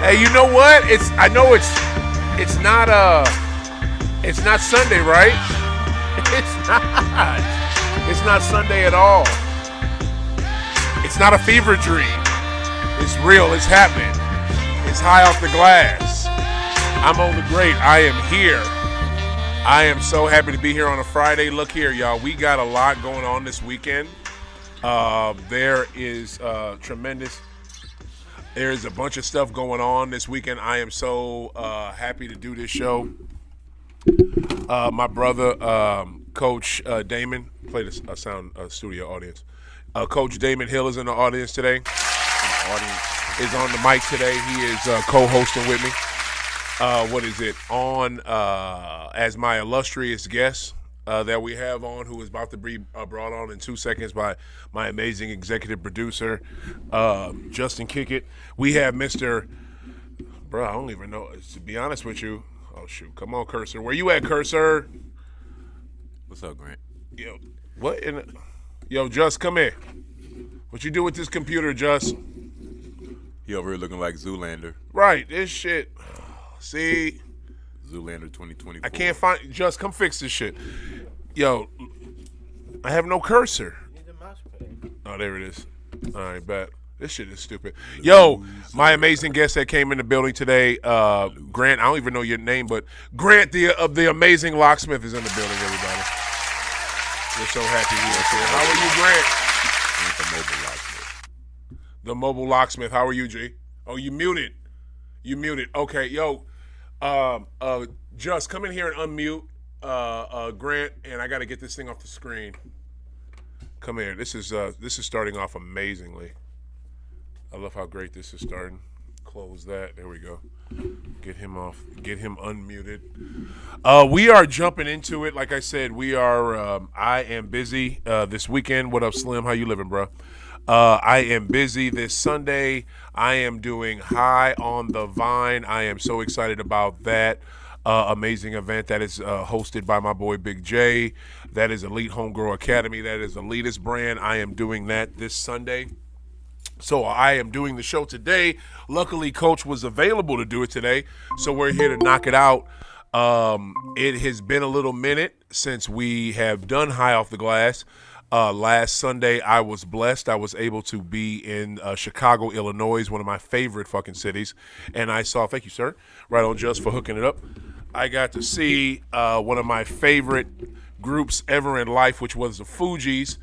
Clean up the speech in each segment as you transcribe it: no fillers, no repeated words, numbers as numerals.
Hey, you know what? I know it's not Sunday, right? It's not. It's not Sunday at all. It's not a fever dream. It's real. It's happening. It's high off the glass. I'm OThaGreat. I am here. I am so happy to be here on a Friday. Look here, y'all. We got a lot going on this weekend. There is tremendous. There is a bunch of stuff going on this weekend. I am so happy to do this show. My brother, Coach Damon, play a sound studio audience. Coach Damon Hill is in the audience today. The audience is on the mic today. He is co-hosting with me. On as my illustrious guest that we have on, who is about to be brought on in 2 seconds by my amazing executive producer, Justin Kickett. We have Mr. Bro, I don't even know. To be honest with you, oh shoot, come on, Cursor. Where you at, Cursor? What's up, Grant? Yo, what in the... Yo, Just, come here. What you do with this computer, Just? He over here looking like Zoolander. Right, this shit. See? Zoolander 2024. I can't find... Just, come fix this shit. Yo, I have no cursor. Oh, there it is. All right, bet. This shit is stupid. Yo, my amazing guest that came in the building today, Grant, I don't even know your name, but Grant, the amazing locksmith, is in the building, everybody. We're so happy he is here. How are you, Grant? The mobile locksmith. The mobile locksmith. How are you, G? Oh, you muted. You muted. Okay, yo, Just come in here and unmute Grant, and I got to get this thing off the screen. Come here. This is starting off amazingly. I love how great this is starting. Close that. There we go. Get him off. Get him unmuted. We are jumping into it. Like I said, we are. I am busy this weekend. What up, Slim? How you living, bro? I am busy this Sunday. I am doing High on the Vine. I am so excited about that amazing event that is hosted by my boy Big J. That is Elite Homegrown Academy. That is Elitist brand. I am doing that this Sunday. So I am doing the show today. Luckily, Coach was available to do it today, so we're here to knock it out. It has been a little minute since we have done High Off the Glass. Last Sunday, I was blessed. I was able to be in Chicago, Illinois, one of my favorite fucking cities, and I saw, thank you, sir, right on Just for hooking it up. I got to see one of my favorite groups ever in life, which was the Fugees,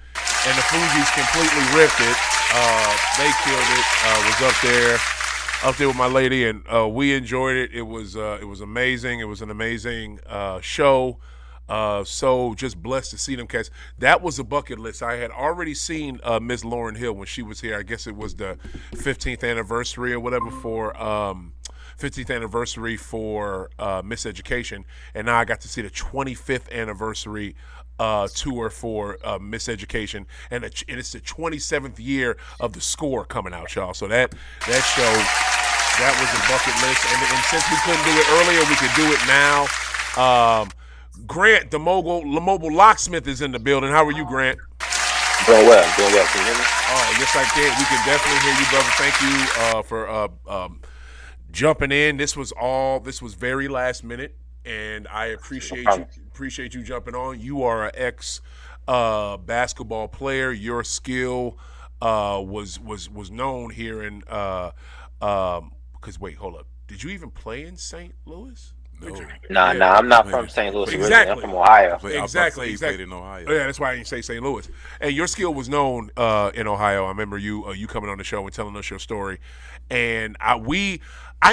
and the Fugees completely ripped it. They killed it. Was up there with my lady, and we enjoyed it. It was amazing. It was an amazing show. So just blessed to see them cats. That was a bucket list. I had already seen Miss Lauryn Hill when she was here. I guess it was the 15th anniversary or whatever for 15th anniversary for Miss Education, and now I got to see the 25th anniversary tour for Miss Education, and it's the 27th year of the score coming out, y'all. So that show, that was a bucket list, and since we couldn't do it earlier, we could do it now. Grant, the mobile locksmith, is in the building. How are you, Grant? Doing well. Can you hear me? Oh, yes, I can. We can definitely hear you, brother. Thank you for jumping in. This was very last minute, and I appreciate you jumping on. You are an ex basketball player. Your skill was known here in because wait, hold up. Did you even play in St. Louis? No. Nah, I'm not from St. Louis originally. Exactly. I'm from Ohio. Exactly. Played in Ohio. Yeah, that's why I didn't say St. Louis. And your skill was known in Ohio. I remember you coming on the show and telling us your story. And I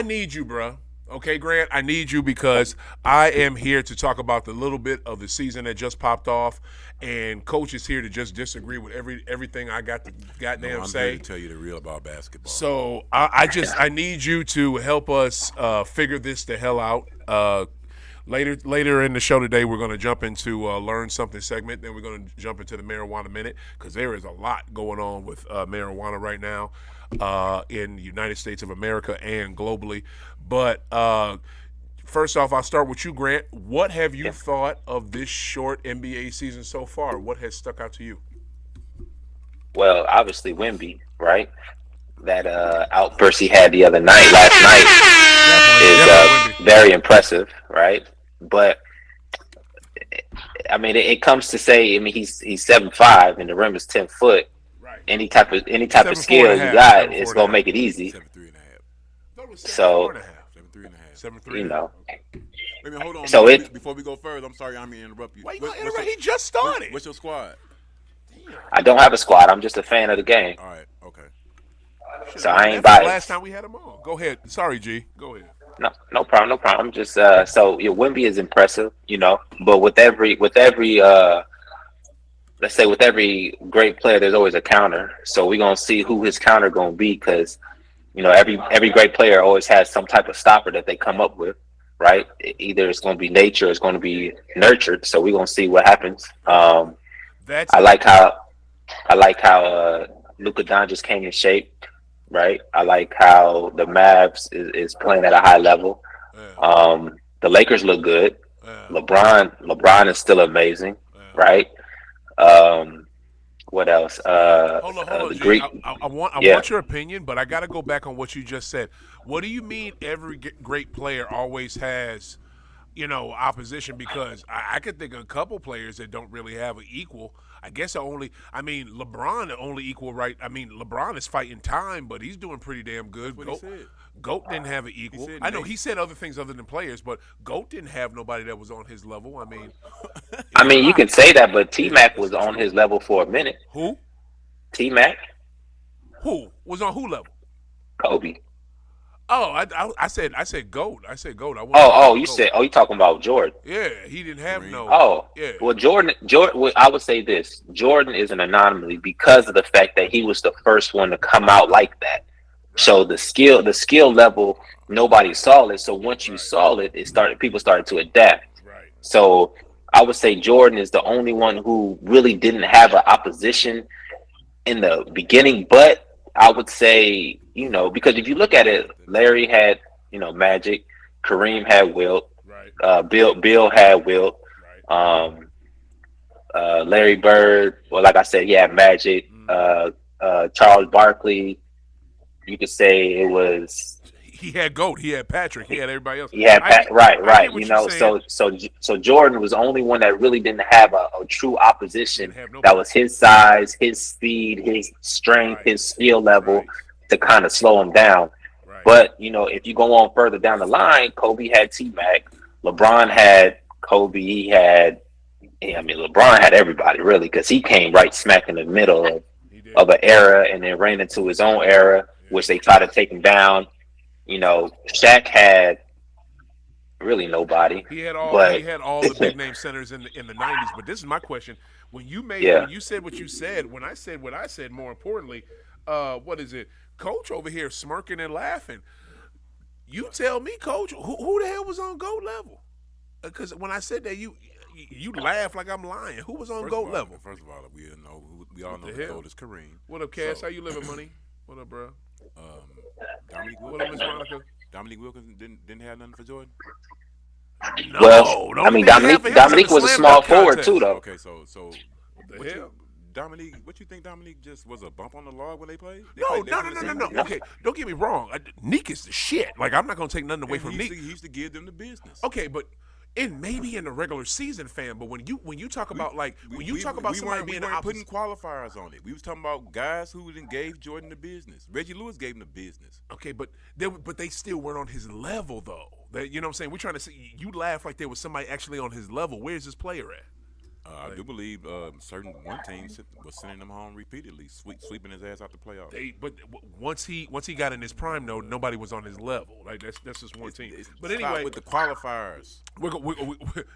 need you, bro. Okay, Grant, I need you because I am here to talk about the little bit of the season that just popped off, and Coach is here to just disagree with everything I got to goddamn say. I'm here to tell you the real about basketball. So I need you to help us figure this the hell out. Later in the show today, we're going to jump into Learn Something segment. Then we're going to jump into the Marijuana Minute because there is a lot going on with marijuana right now in the United States of America and globally. But first off, I'll start with you, Grant. What have you thought of this short NBA season so far? What has stuck out to you? Well, obviously Wemby, right? outburst he had last night is very impressive, right? But I mean, it comes to say, I mean, he's 7'5" and the rim is 10 foot. Right. Any type of skill you got, it's gonna make it easy. 7'3.5". So 7'3.5". 7'3". you know, Wait a minute, hold on. So before we go further, I'm sorry, I'm gonna interrupt you. Why you gonna interrupt? He just started. What's your squad? I don't have a squad. I'm just a fan of the game. All right, okay. So I ain't That's the biased. last time we had him on. Go ahead. Sorry, G. Go ahead. No problem. I'm just so Wemby is impressive, but with every let's say with every great player, there's always a counter. So we're gonna see who his counter gonna be, because every great player always has some type of stopper that they come up with, right? Either it's gonna be nature, or it's gonna be nurtured. So we're gonna see what happens. I like how Luka Doncic came in shape, right? I like how the Mavs is playing at a high level. The Lakers look good. LeBron is still amazing, right? What else? Hold on, the G. Greek. I want your opinion, but I got to go back on what you just said. What do you mean every great player always has, opposition? Because I could think of a couple players that don't really have an equal. I guess LeBron the only equal, right? I mean, LeBron is fighting time, but he's doing pretty damn good. Goat didn't have an equal. I know he said other things other than players, but Goat didn't have nobody that was on his level. I mean, you can say that, but T-Mac was on his level for a minute. Who? T-Mac. Who was on who level? Kobe. Oh, I said GOAT. I said GOAT. You talking about Jordan? Yeah, he didn't have no. Oh, yeah. Well, Jordan. I would say this: Jordan is an anomaly because of the fact that he was the first one to come out like that. Right. So the skill level, nobody saw it. So once you saw it, people started to adapt. Right. So I would say Jordan is the only one who really didn't have an opposition in the beginning, but I would say, because if you look at it, Larry had, Magic, Kareem had Wilt, right. Bill had Wilt, right. Larry Bird, well, like I said, he had Magic, Charles Barkley, you could say it was. He had GOAT, he had Patrick, he had everybody else. He had right. So Jordan was the only one that really didn't have a true opposition that was his size, his speed, his strength, his skill level to kind of slow him down. Right. But if you go on further down the line, Kobe had T-Mac, LeBron had Kobe, LeBron had everybody really, because he came right smack in the middle of an era and then ran into his own era, which they tried to take him down. Shaq had really nobody. He had all the big name centers in the 90s. But this is my question: when you said what you said, when I said what I said, more importantly, what is it? Coach over here smirking and laughing. You tell me, Coach, who the hell was on GOAT level? Because when I said that, you laugh like I'm lying. Who was on GOAT level? First of all, we all know the GOAT is Kareem. What up, Cass? How you living, money? What up, bro? Dominique What up, Miss Monica? Dominique Wilkins didn't have nothing for Jordan. No, Dominique was a small forward too, though. Okay, so Dominique, what you think? Dominique just was a bump on the log when they played? No. Okay, don't get me wrong. Nick is the shit. Like, I'm not gonna take nothing away from Nick. He used to give them the business. Okay, but maybe in the regular season, fam. But when you talk about somebody being putting qualifiers on it. We was talking about guys who gave Jordan the business. Reggie Lewis gave him the business. Okay, but they still weren't on his level though. You know what I'm saying? We're trying to see. You laugh like there was somebody actually on his level. Where's this player at? I do believe certain one team was sending him home repeatedly, sweeping his ass out the playoffs. But once he got in his prime, though, nobody was on his level. Like that's just one team. But anyway, with the qualifiers,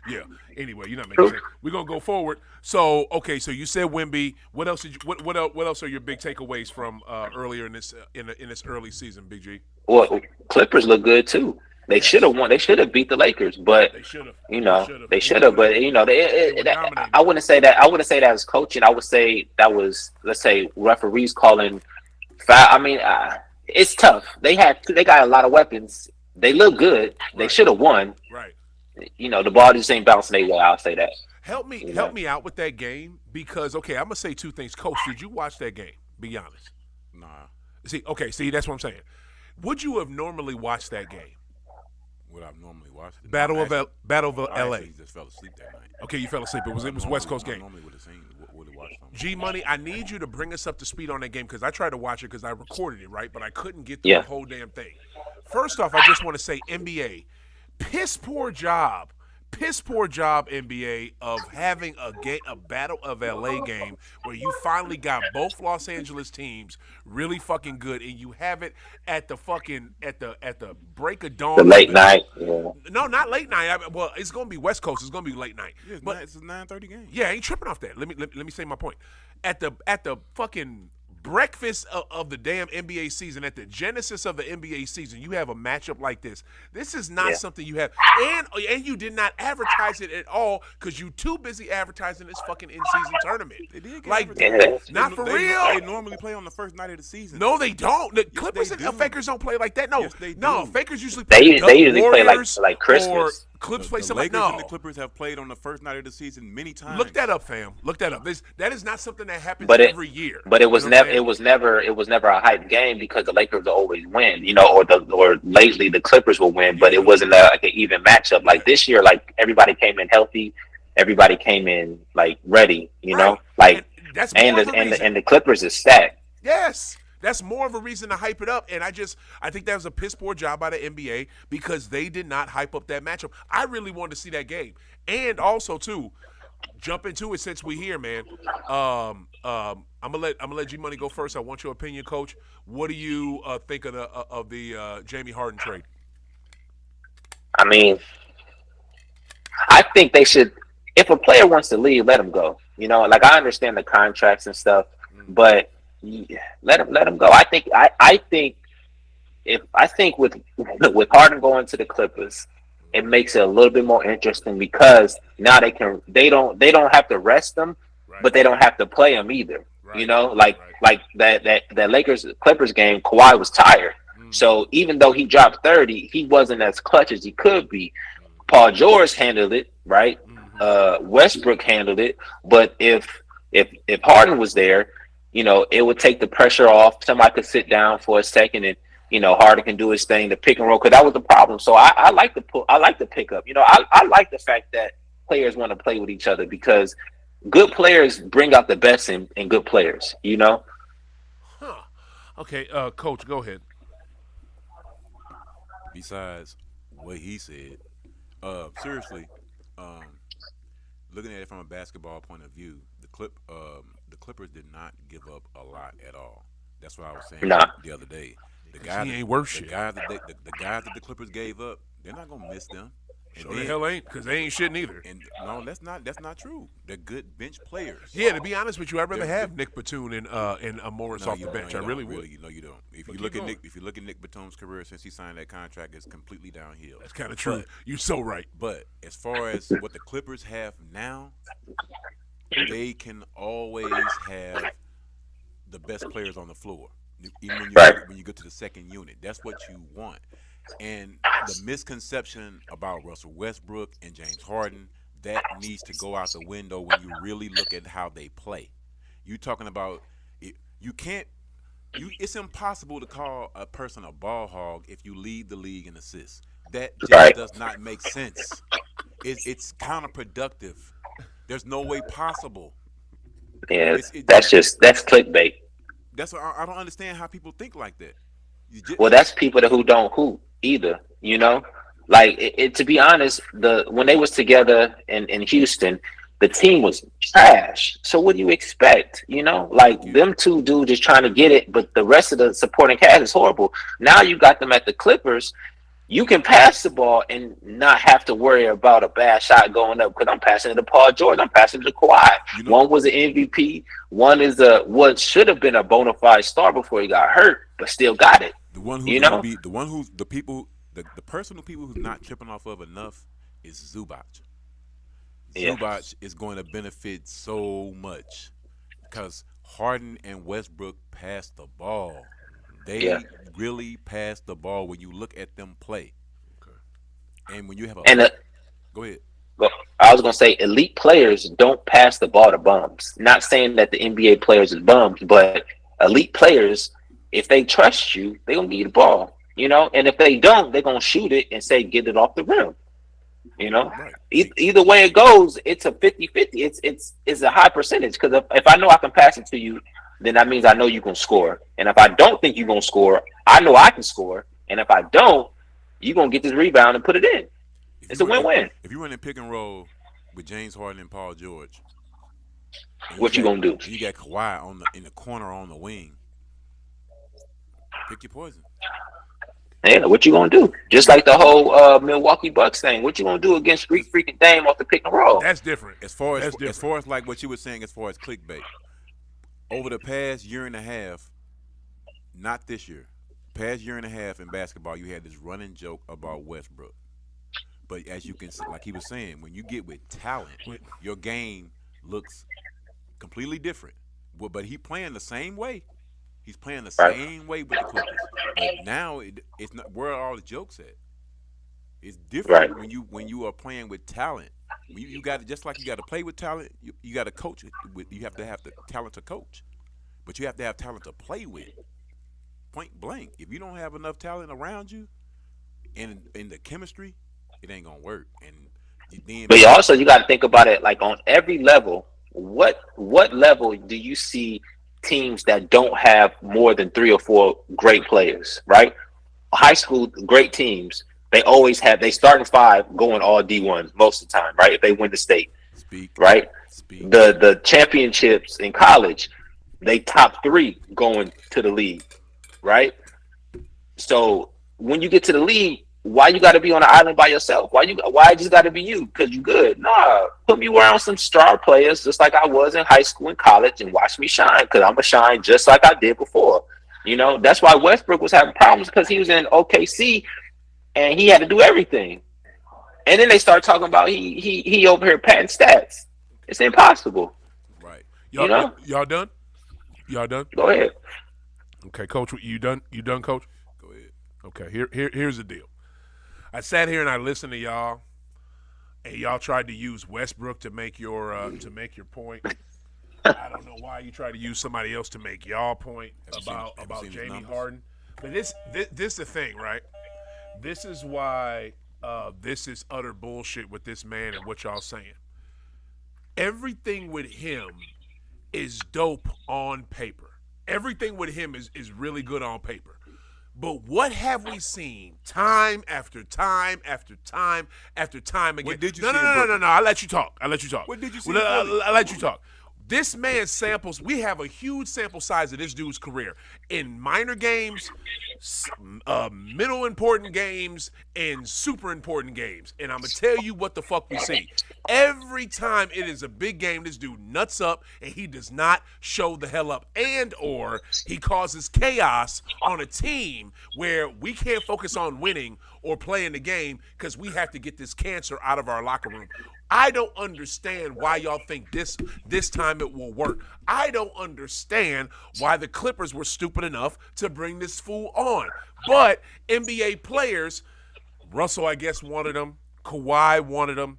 yeah. Anyway, you're not making sense. We're gonna go forward. So okay, so you said Wemby. What else what else are your big takeaways from earlier in this early season, Big G? Well, Clippers look good too. They should have won. They should have beat the Lakers, but they should have. But I wouldn't say that. I wouldn't say that was coaching. I would say that was, let's say, referees calling foul. I mean, it's tough. They got a lot of weapons. They look good. They should have won. Right. The ball just ain't bouncing their way. I'll say that. Help me out with that game, because I'm gonna say two things. Coach, did you watch that game? Be honest. Nah. See, that's what I'm saying. Would you have normally watched that game? Would I've normally watched it? Battle of I LA. actually just fell asleep that night. Okay, you fell asleep. It was West Coast game. I normally would have seen, would have watched something. G Money, I need you to bring us up to speed on that game because I tried to watch it because I recorded it, right? But I couldn't get through the whole damn thing. First off, I just want to say NBA, piss poor job, NBA, of having a Battle of LA game where you finally got both Los Angeles teams really fucking good, and you have it at the fucking at the break of dawn. The late night. Yeah. No, not late night. Well, it's gonna be West Coast. It's gonna be late night. Yeah, but it's a 9:30 game. Yeah, I ain't tripping off that. Let me say my point. At the fucking breakfast of the damn NBA season, at the genesis of the NBA season, you have a matchup like this. This is not something you have, and you did not advertise it at all because you too busy advertising this fucking in-season tournament. They did not for real. They normally play on the first night of the season. No, they don't. The Clippers and Fakers don't play like that. No, yes, they do. No, Fakers usually play. They usually play like Christmas. Clips play the something. Lakers No, and the Clippers have played on the first night of the season many times. Look that up, fam. Look that up. That is not something that happens every year. But it was never a hype game because the Lakers will always win, or lately the Clippers will win. But it wasn't like an even matchup. Like this year, like everybody came in healthy, everybody came in like ready, know, like and the Clippers is stacked. Yes. That's more of a reason to hype it up, and I think that was a piss poor job by the NBA because they did not hype up that matchup. I really wanted to see that game, and also too, jump into it since we're here, man. I'm gonna let G Money go first. I want your opinion, Coach. What do you think of the Jamie Harden trade? I mean, I think they should. If a player wants to leave, let him go. Like I understand the contracts and stuff, but. Let him go. I think with Harden going to the Clippers, it makes it a little bit more interesting because now they don't have to rest them, but they don't have to play them either. Like that Lakers Clippers game, Kawhi was tired, so even though he dropped 30, he wasn't as clutch as he could be. Paul George handled it right. Westbrook handled it, but if Harden was there. It would take the pressure off. Somebody could sit down for a second and, Harden can do his thing, the pick and roll, because that was the problem. So I like the pickup. I like the fact that players want to play with each other because good players bring out the best in good players, Huh. Okay, Coach, go ahead. Besides what he said, seriously, looking at it from a basketball point of view, the Clippers did not give up a lot at all. That's what I was saying the other day. The guys that the Clippers gave up, they're not gonna miss them. And the hell ain't, because they ain't shit neither. And no, that's not true. They're good bench players. Yeah, to be honest with you, I'd rather have Nick Batum and Morris off the bench. I really would. No, you don't. If you look at Nick Batum's career since he signed that contract, it's completely downhill. That's kind of true. You're so right. But as far as what the Clippers have now, they can always have the best players on the floor. Even when you go to the second unit, that's what you want. And the misconception about Russell Westbrook and James Harden, that needs to go out the window when you really look at how they play. You talking about it's impossible to call a person a ball hog if you lead the league in assists. That just does not make sense. It's counterproductive. There's no way possible. Yeah, that's clickbait. That's what I don't understand how people think like that. Well, that's people who don't hoop either. Like to be honest, when they was together in Houston, the team was trash. So what do you expect? Them two dudes just trying to get it, but the rest of the supporting cast is horrible. Now you got them at the Clippers. You can pass the ball and not have to worry about a bad shot going up because I'm passing it to Paul George. I'm passing it to Kawhi. One was an MVP. One is what should have been a bona fide star before he got hurt, but still got it. The one who's gonna be the person who people who's not tripping off of enough is Zubac. Zubac is going to benefit so much because Harden and Westbrook pass the ball. They really pass the ball when you look at them play. Okay. And when you have go ahead. I was going to say elite players don't pass the ball to bums. Not saying that the NBA players is bums, but elite players If they trust you, they're gonna give you the ball. And if they don't, they're gonna shoot it and say, get it off the rim. Right. Either way it goes, it's a 50-50. It's a high percentage, because if I know I can pass it to you, then that means I know you can score. And if I don't think you're gonna score, I know I can score. And if I don't, you're gonna get this rebound and put it in. It's a win-win. If you run in pick and roll with James Harden and Paul George, what you gonna do? You got Kawhi in the corner on the wing. Pick your poison. Yeah, what you gonna do? Just like the whole Milwaukee Bucks thing. What you gonna do against freaking Dame off the pick and roll? That's different. As far as like what you were saying, as far as clickbait, over the past year and a half, not this year, past year and a half in basketball, you had this running joke about Westbrook. But as you can see, like he was saying, when you get with talent, your game looks completely different. But he playing the same way. He's playing the same way with the Clippers. But now it's not where are all the jokes at. It's different when you are playing with talent. You got to, just like you got to play with talent, you got to coach it. You have the talent to coach, but you have to have talent to play with. Point blank. If you don't have enough talent around you, and in the chemistry, it ain't gonna work. But you got to think about it like on every level. What level do you see teams that don't have more than 3 or 4 great players? Right, high school great teams. They always have they starting 5 going all D1 most of the time. Right, if they win the state. Right. The championships in college, they top 3 going to the league. Right. So when you get to the league, why you got to be on an island by yourself? Why it just got to be you? Because you good? Nah, put me around some star players, just like I was in high school and college, and watch me shine. Because I'm gonna shine just like I did before. That's why Westbrook was having problems, because he was in OKC and he had to do everything. And then they start talking about he over here padding stats. It's impossible. Right. Y'all done? Y'all done? Go ahead. Okay, Coach. You done? You done, Coach? Go ahead. Okay. Here's the deal. I sat here and I listened to y'all, and y'all tried to use Westbrook to make your point. I don't know why you tried to use somebody else to make y'all point about Jamie Harden. But this is the thing, right? This is why this is utter bullshit with this man and what y'all saying. Everything with him is dope on paper. Everything with him is really good on paper. But what have we seen time after time after time after time again? What did you no, see no. I'll let you talk. What did you see? I'll let you talk. This man samples. We have a huge sample size of this dude's career in minor games, middle important games, and super important games. And I'm going to tell you what the fuck we see. Every time it is a big game, this dude nuts up and he does not show the hell up, and or he causes chaos on a team where we can't focus on winning or playing the game because we have to get this cancer out of our locker room. I don't understand why y'all think this time it will work. I don't understand why the Clippers were stupid enough to bring this fool on. But NBA players, Russell, I guess, wanted him. Kawhi wanted him.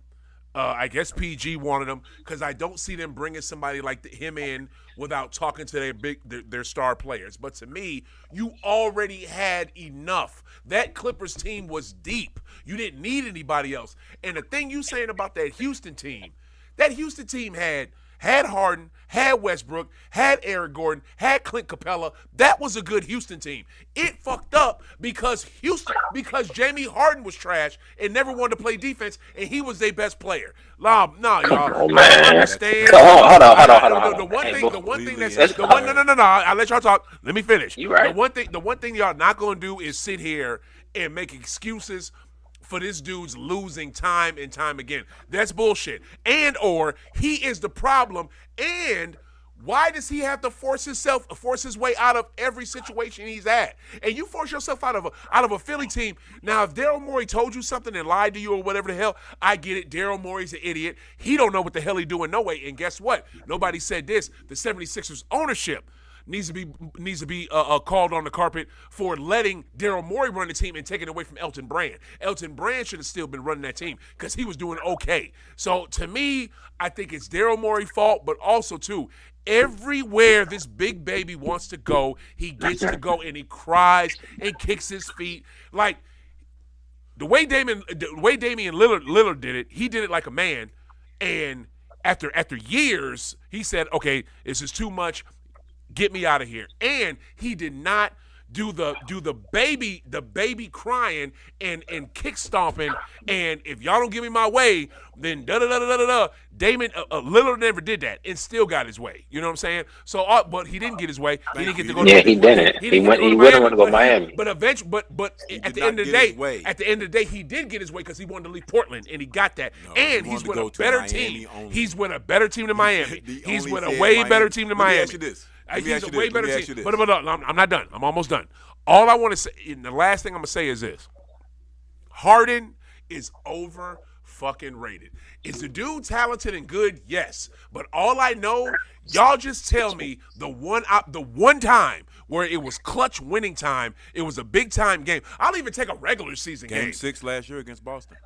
I guess PG wanted him, because I don't see them bringing somebody like him in without talking to their star players. But to me, you already had enough. That Clippers team was deep. You didn't need anybody else. And the thing you saying about that Houston team had Harden, had Westbrook, had Eric Gordon, had Clint Capella. That was a good Houston team. It fucked up because Jamie Harden was trash and never wanted to play defense, and he was their best player. No, y'all. Oh, man. I don't understand. Hold on. I'll let y'all talk. Let me finish. You right. The one thing y'all not gonna do is sit here and make excuses for this dude's losing time and time again. That's bullshit. And or he is the problem. And why does he have to force his way out of every situation he's at? And you force yourself out of a Philly team. Now, if Daryl Morey told you something and lied to you or whatever the hell, I get it. Daryl Morey's an idiot. He don't know what the hell he doing no way. And guess what? Nobody said this. The 76ers ownership needs to be called on the carpet for letting Daryl Morey run the team and taking away from Elton Brand. Elton Brand should have still been running that team because he was doing okay. So to me, I think it's Daryl Morey's fault, but also too, everywhere this big baby wants to go, he gets to go and he cries and kicks his feet. Like the way Damian Lillard did it, he did it like a man. And after years, he said, "Okay, this is too much. Get me out of here." And he did not do the baby crying and kick stomping. And if y'all don't give me my way, then da. Damon Lillard never did that and still got his way. You know what I'm saying? So, but he didn't get his way. He didn't get to go. Yeah, he didn't. He wouldn't want to go to Miami. But eventually, but at the end of the day, he did get his way because he wanted to leave Portland and he got that. No, and he's with a better team. He's with a better team than Miami. He's with a way better team than Miami. Let me ask you this. He's a way better team. But I'm not done. I'm almost done. All I want to say, and the last thing I'm going to say is this. Harden is over fucking rated. Is the dude talented and good? Yes. But all I know, y'all just tell me the one time where it was clutch winning time, it was a big time game. I'll even take a regular season game. Game 6 last year against Boston.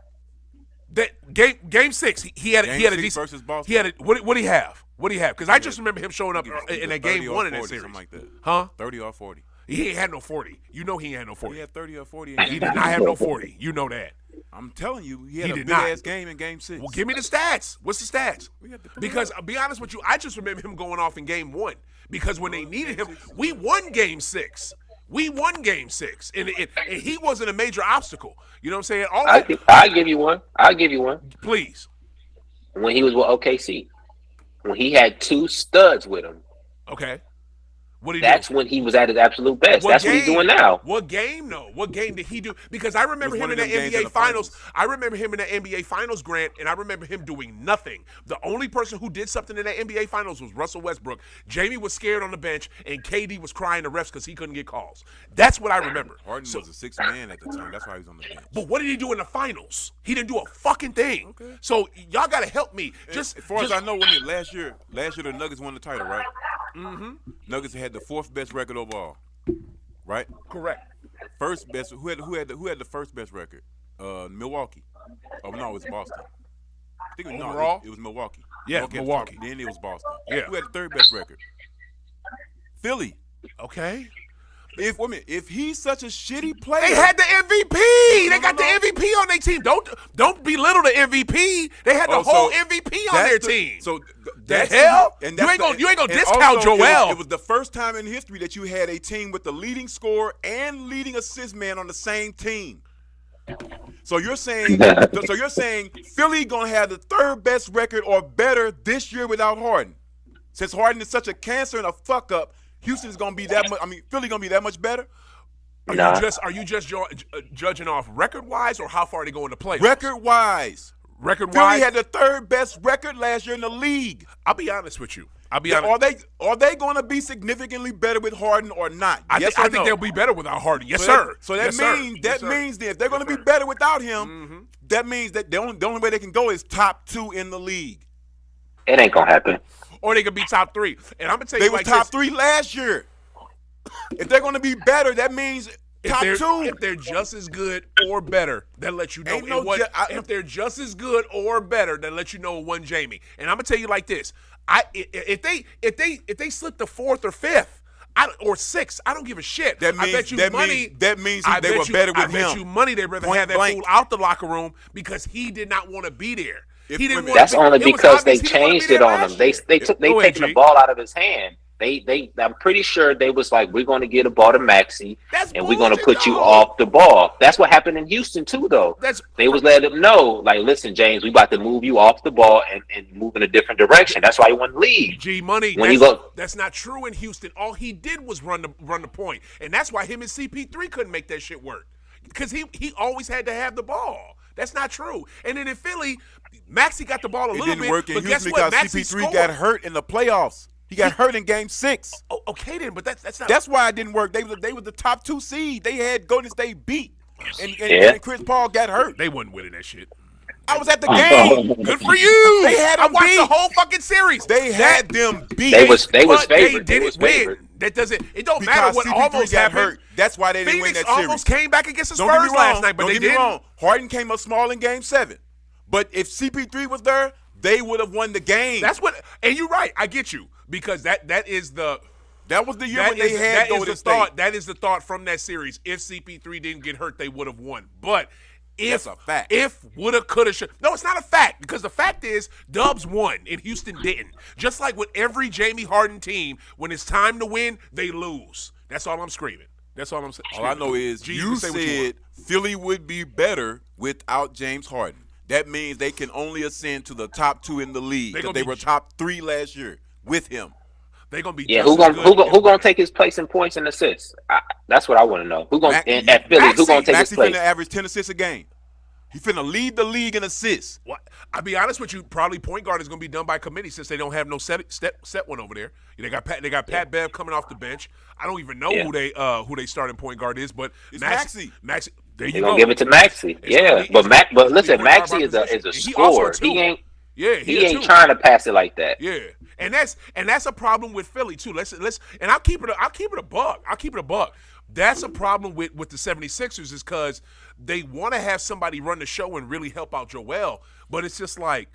That game 6, he had a decent versus Boston. He had what did he have? What did he have? Because I just remember him showing up in that game 1 in that series. Something like that. Huh? 30 or 40. He ain't had no 40. You know he ain't had no 40. He had 30 or 40. He did not have no 40. You know that. I'm telling you, he had a big-ass game in Game 6. Well, give me the stats. What's the stats? Because I'll be honest with you, I just remember him going off in Game 1. Because when they needed him, we won Game 6. We won Game 6. And he wasn't a major obstacle. You know what I'm saying? I'll give you one. I'll give you one. Please. When he was with OKC. When he had 2 studs with him. Okay. That's when he was at his absolute best. That's what he's doing now. What game, though? What game did he do? Because I remember him in the NBA Finals. I remember him in the NBA Finals, Grant, and I remember him doing nothing. The only person who did something in the NBA Finals was Russell Westbrook. Jamie was scared on the bench, and KD was crying to refs because he couldn't get calls. That's what I remember. Harden was a 6th man at the time. That's why he was on the bench. But what did he do in the Finals? He didn't do a fucking thing. Okay. So y'all got to help me. As far as I know, last year the Nuggets won the title, right? Mm-hmm. Nuggets had the 4th best record overall, right? Correct. First best. Who had the first best record? Milwaukee. Oh no, it was Boston. I think overall, it was Milwaukee. Yeah, Milwaukee. Then it was Boston. Yeah. Who had the 3rd best record? Philly. Okay. If he's such a shitty player, they had the MVP. They got the MVP on their team. Don't belittle the MVP. They had the whole MVP on their team. So the hell? And you ain't gonna discount Joel. It was the first time in history that you had a team with the leading scorer and leading assist man on the same team. So you're saying Philly gonna have the 3rd best record or better this year without Harden? Since Harden is such a cancer and a fuck up, Houston's gonna be that much. I mean, Philly gonna be that much better. Are you just judging off record wise or how far they go in the playoffs? Record wise. Philly had the 3rd best record last year in the league. I'll be honest with you. Honest. Are they going to be significantly better with Harden or not? I think they'll be better without Harden. Yes, sir. That means that if they're going to be better without him, that means that the only way they can go is top 2 in the league. It ain't gonna happen. Or they could be top 3. And I'm gonna tell you, they were top 3 last year. If they're going to be better, that means top 2. If they're just as good or better, that lets you know. If they're just as good or better, that lets you know it won Jamie. And I'm gonna tell you like this: if they slip to 4th or 5th. Or 6th, I don't give a shit. That means, I bet you money. That means they were better with him. I bet you money they'd rather have that fool out the locker room because he did not want to be there. That's only because they changed it on him. They taking the ball out of his hand. I'm pretty sure they was like, we're going to get a ball to Maxey, and we're going to put you off the ball. That's what happened in Houston too, though. They was letting them know, like, listen, James, we about to move you off the ball and move in a different direction. That's why he won the league. That's not true in Houston. All he did was run the point, and that's why him and CP3 couldn't make that shit work because he always had to have the ball. That's not true. And then in Philly, Maxey got the ball a little bit. It didn't work in Houston because CP3 got hurt in the playoffs. He got hurt in Game 6. Oh, okay then, but that's not. That's why it didn't work. They were the top 2 seed. They had Golden State beat, and Chris Paul got hurt. They wasn't winning that shit. I was at the game. Good for you. They had them I watched beat. the whole fucking series. They had them beat. They was favored. They didn't win. That doesn't. It don't matter what CP3 almost got happened. hurt. That's why they didn't win Phoenix that series. almost came back against the Don't get me Spurs wrong. last night, but Don't they get me didn't. wrong. Harden came up small in Game 7. But if CP3 was there, they would have won the game. That's what. And you're right. I get you because that is the. That was the year when they had Golden State. Thought. That is the thought from that series. If CP3 didn't get hurt, they would have won. But if that's a fact. If woulda, coulda, should. No, it's not a fact because the fact is Dubs won and Houston didn't. Just like with every Jamie Harden team, when it's time to win, they lose. That's all I'm screaming. That's all I'm saying. All I know is you said Philly would be better without James Harden. That means they can only ascend to the top 2 in the league because they were top 3 last year with him. They're gonna be who gonna take his place in points and assists? That's what I want to know. Who gonna at Philly? Who gonna take his place? Maxey finna average 10 assists a game. He finna lead the league in assists. What? I'll be honest with you. Probably point guard is gonna be done by committee since they don't have no set one over there. They got Pat Bev coming off the bench. I don't even know who they starting point guard is, but it's Maxey. There you They're go. Gonna give it to Maxey. But listen, Maxey is a scorer. He ain't trying to pass it like that. Yeah. And that's a problem with Philly too. Let's and I'll keep it a buck. That's a problem with the 76ers is because they want to have somebody run the show and really help out Joel, but it's just like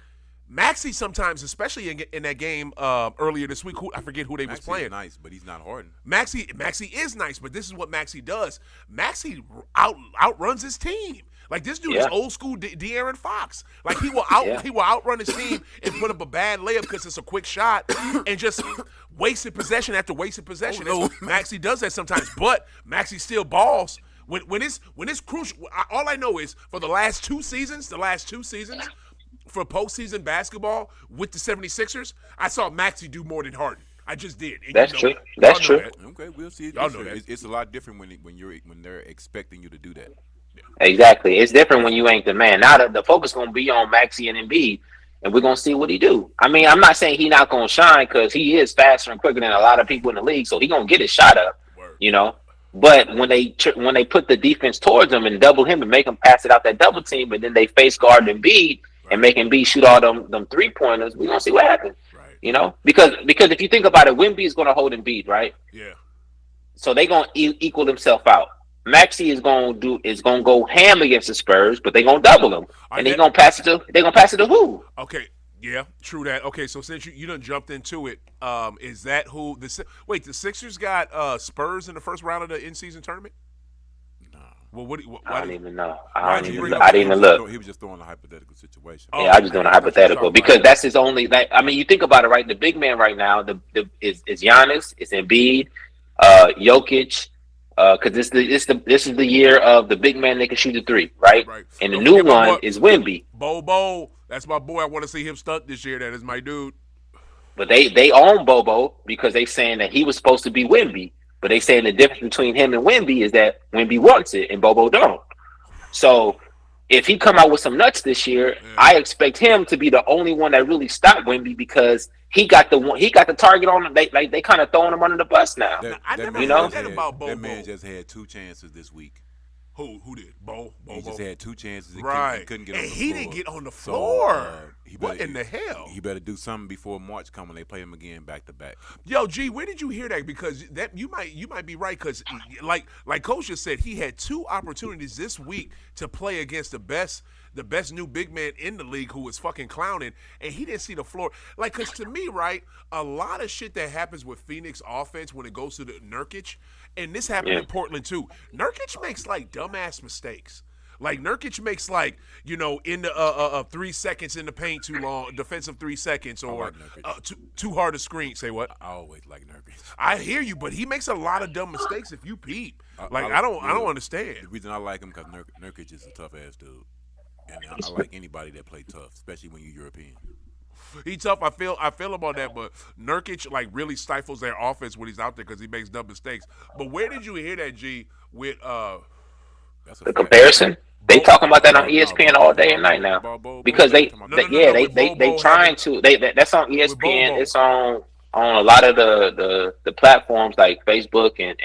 Maxey sometimes, especially in that game earlier this week. I forget who they was playing. Nice, but he's not Harden. Maxey is nice, but this is what Maxey does. Outruns his team. Like this dude is old school De'Aaron Fox. Like he will outrun his team and put up a bad layup because it's a quick shot and just wasted possession after wasted possession. Maxey does that sometimes, but Maxey still balls when it's crucial. All I know is for the last two seasons for postseason basketball with the 76ers, I saw Maxey do more than Harden. I just did. That's true. That's true. Okay, we'll see it. It's a lot different when they're expecting you to do that. Exactly. It's different when you ain't the man. Now the focus going to be on Maxey and Embiid, and we're going to see what he do. I mean, I'm not saying he not going to shine because he is faster and quicker than a lot of people in the league, so he going to get his shot up, But when they put the defense towards him and double him and make him pass it out that double team, and then they face guard Embiid and make Embiid shoot all them 3-pointers, we're going to see what happens. Right. Because if you think about it, Wemby is going to hold Embiid, right? Yeah. So they going to equal themselves out. Maxey is gonna go ham against the Spurs, but they're gonna double him, and they're gonna pass it to who? Okay, yeah, true that. Okay, so since you done jumped into it, is that who the Sixers got Spurs in the first round of the in-season tournament? No. Well, I don't even know. I didn't even look. He was just throwing a hypothetical situation. Yeah, I was just doing a hypothetical because that's his only. You think about it, right? The big man right now, is Giannis, it's Embiid, Jokic. Because this is the year of the big man that can shoot the 3, right? And the new one is Wemby. Bobo, that's my boy. I want to see him stunt this year. That is my dude. But they own Bobo because they saying that he was supposed to be Wemby. But they saying the difference between him and Wemby is that Wemby wants it and Bobo don't. So if he come out with some nuts this year, I expect him to be the only one that really stopped Wemby because he got the target on. They kind of throwing him under the bus now. I never heard that about Bobo. That man just had 2 chances this week. Who did? Bo? He just had 2 chances. He couldn't get on the floor. He didn't get on the floor. What in the hell? He better do something before March come when they play him again back to back. Yo, G, where did you hear that? Because that you might be right because like Coach just said, he had 2 opportunities this week to play against the best new big man in the league who was fucking clowning, and he didn't see the floor. Like, because to me, right, a lot of shit that happens with Phoenix offense when it goes to the Nurkic, and this happened in Portland too. Nurkic makes like dumbass mistakes. Like Nurkic makes like, in the 3 seconds in the paint too long, defensive 3 seconds, or too hard to screen. Say what? I always like Nurkic. I hear you, but he makes a lot of dumb mistakes if you peep. I don't understand. The reason I like him because Nurkic is a tough ass dude. And I like anybody that play tough, especially when you're European. He tough. I feel him on that, but Nurkic like really stifles their offense when he's out there because he makes dumb mistakes. But where did you hear that, G? With the comparison? They talking about that on ESPN all day and night now because they trying to. That's on ESPN. It's on a lot of the platforms like Facebook and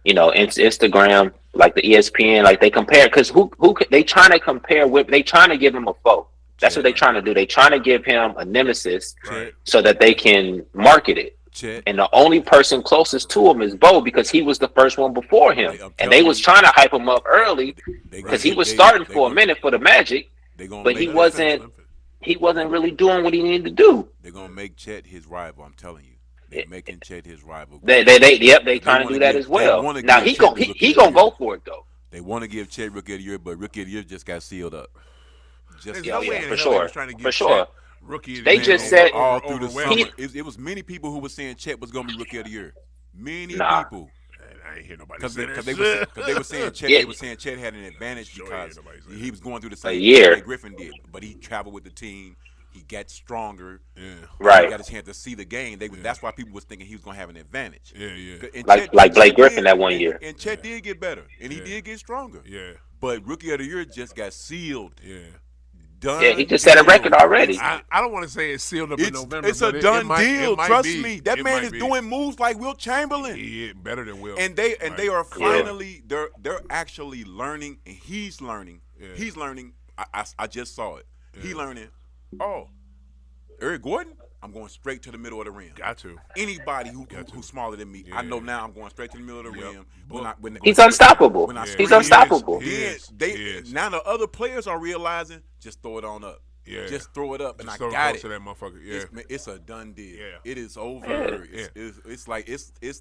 Instagram, like the ESPN, like they compare because who they trying to compare with? They trying to give him a foe. That's what they trying to do. They trying to give him a nemesis so that they can market it. Chet. And the only person closest to him is Bo because he was the first one before him. And they was trying to hype him up early because he was starting for a minute for the Magic, but he wasn't really doing what he needed to do. They're gonna make Chet his rival. I'm telling you, they're making Chet his rival. They trying to do that as well. Now he gonna go for it though. They want to give Chet Rookie of the Year, but Rookie of the Year just got sealed up. For sure. Rookie. They just said all through the summer. It was many people who were saying Chet was gonna be Rookie of the Year. Many people. I ain't hear nobody say that. Because they were saying Chet. They were saying Chet had an advantage because he was going through the same year that Griffin did, but he traveled with the team. He got stronger. Yeah. Right. He got his chance to see the game. That's why people was thinking he was gonna have an advantage. Yeah. Like Blake Griffin that one year. And Chet did get better, and he did get stronger. Yeah. But Rookie of the Year just got sealed. Yeah. Done. Yeah, he just set a record already. I don't want to say it's sealed up in November. It's a done deal. Trust me. That man is doing moves like Wilt Chamberlain. Yeah, better than Wilt. And they are finally they're actually learning, and he's learning. Yeah. He's learning. I just saw it. Yeah. He learning. Oh, Eric Gordon. I'm going straight to the middle of the rim. Got to. Anybody who's smaller than me, I know now I'm going straight to the middle of the rim. He's unstoppable. He's unstoppable. Now the other players are realizing, just throw it on up. Yeah. Just throw it up, and I got it. To that motherfucker. Yeah. It's a done deal. Yeah. It is over. Yeah. It's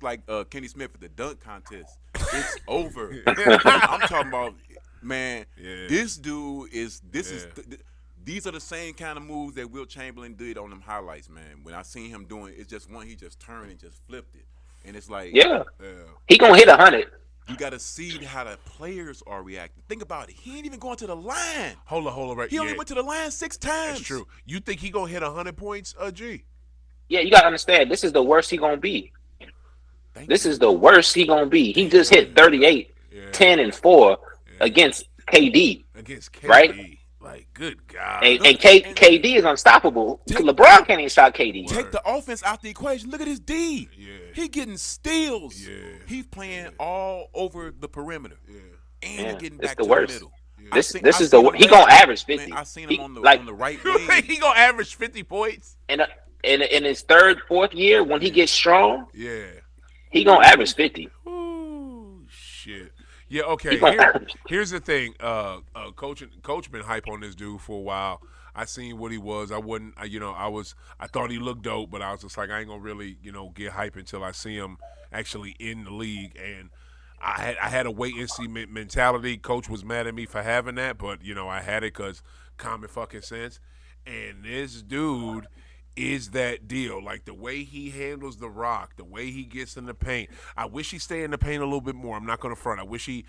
like Kenny Smith at the dunk contest. It's over. I'm talking about, man. Yeah. This dude is. These are the same kind of moves that Wilt Chamberlain did on them highlights, man. When I seen him doing, it's just one he just turned and just flipped it, and it's like, he gonna hit 100. You got to see how the players are reacting. Think about it. He ain't even going to the line. Hold on, right? He only went to the line 6 times. That's true. You think he gonna hit 100 points, G? Yeah, you gotta understand. This is the worst he gonna be. This is the worst he gonna be. He just hit 38, 10 and 4 against KD. Right? Like, good God. And KD is unstoppable. LeBron can't even stop KD. Take the offense out the equation. Look at his D. Yeah. He getting steals. Yeah. He's playing all over the perimeter. Yeah. And he getting back the to worst. the middle. Yeah. This is the worst. He gonna average 50. Man, I seen him on the right wing. You think he gonna average 50 points? In his third, fourth year, when he gets strong, he gonna average 50. Ooh, shit. Yeah, okay. Here's the thing. Coach been hype on this dude for a while. I seen what he was. I thought he looked dope, but I was just like, I ain't gonna really, get hype until I see him actually in the league. And I had a wait and see mentality. Coach was mad at me for having that, but I had it because common fucking sense. And this dude is that deal. Like the way he handles the rock, the way he gets in the paint. I wish he stay in the paint a little bit more. I'm not gonna front. I wish he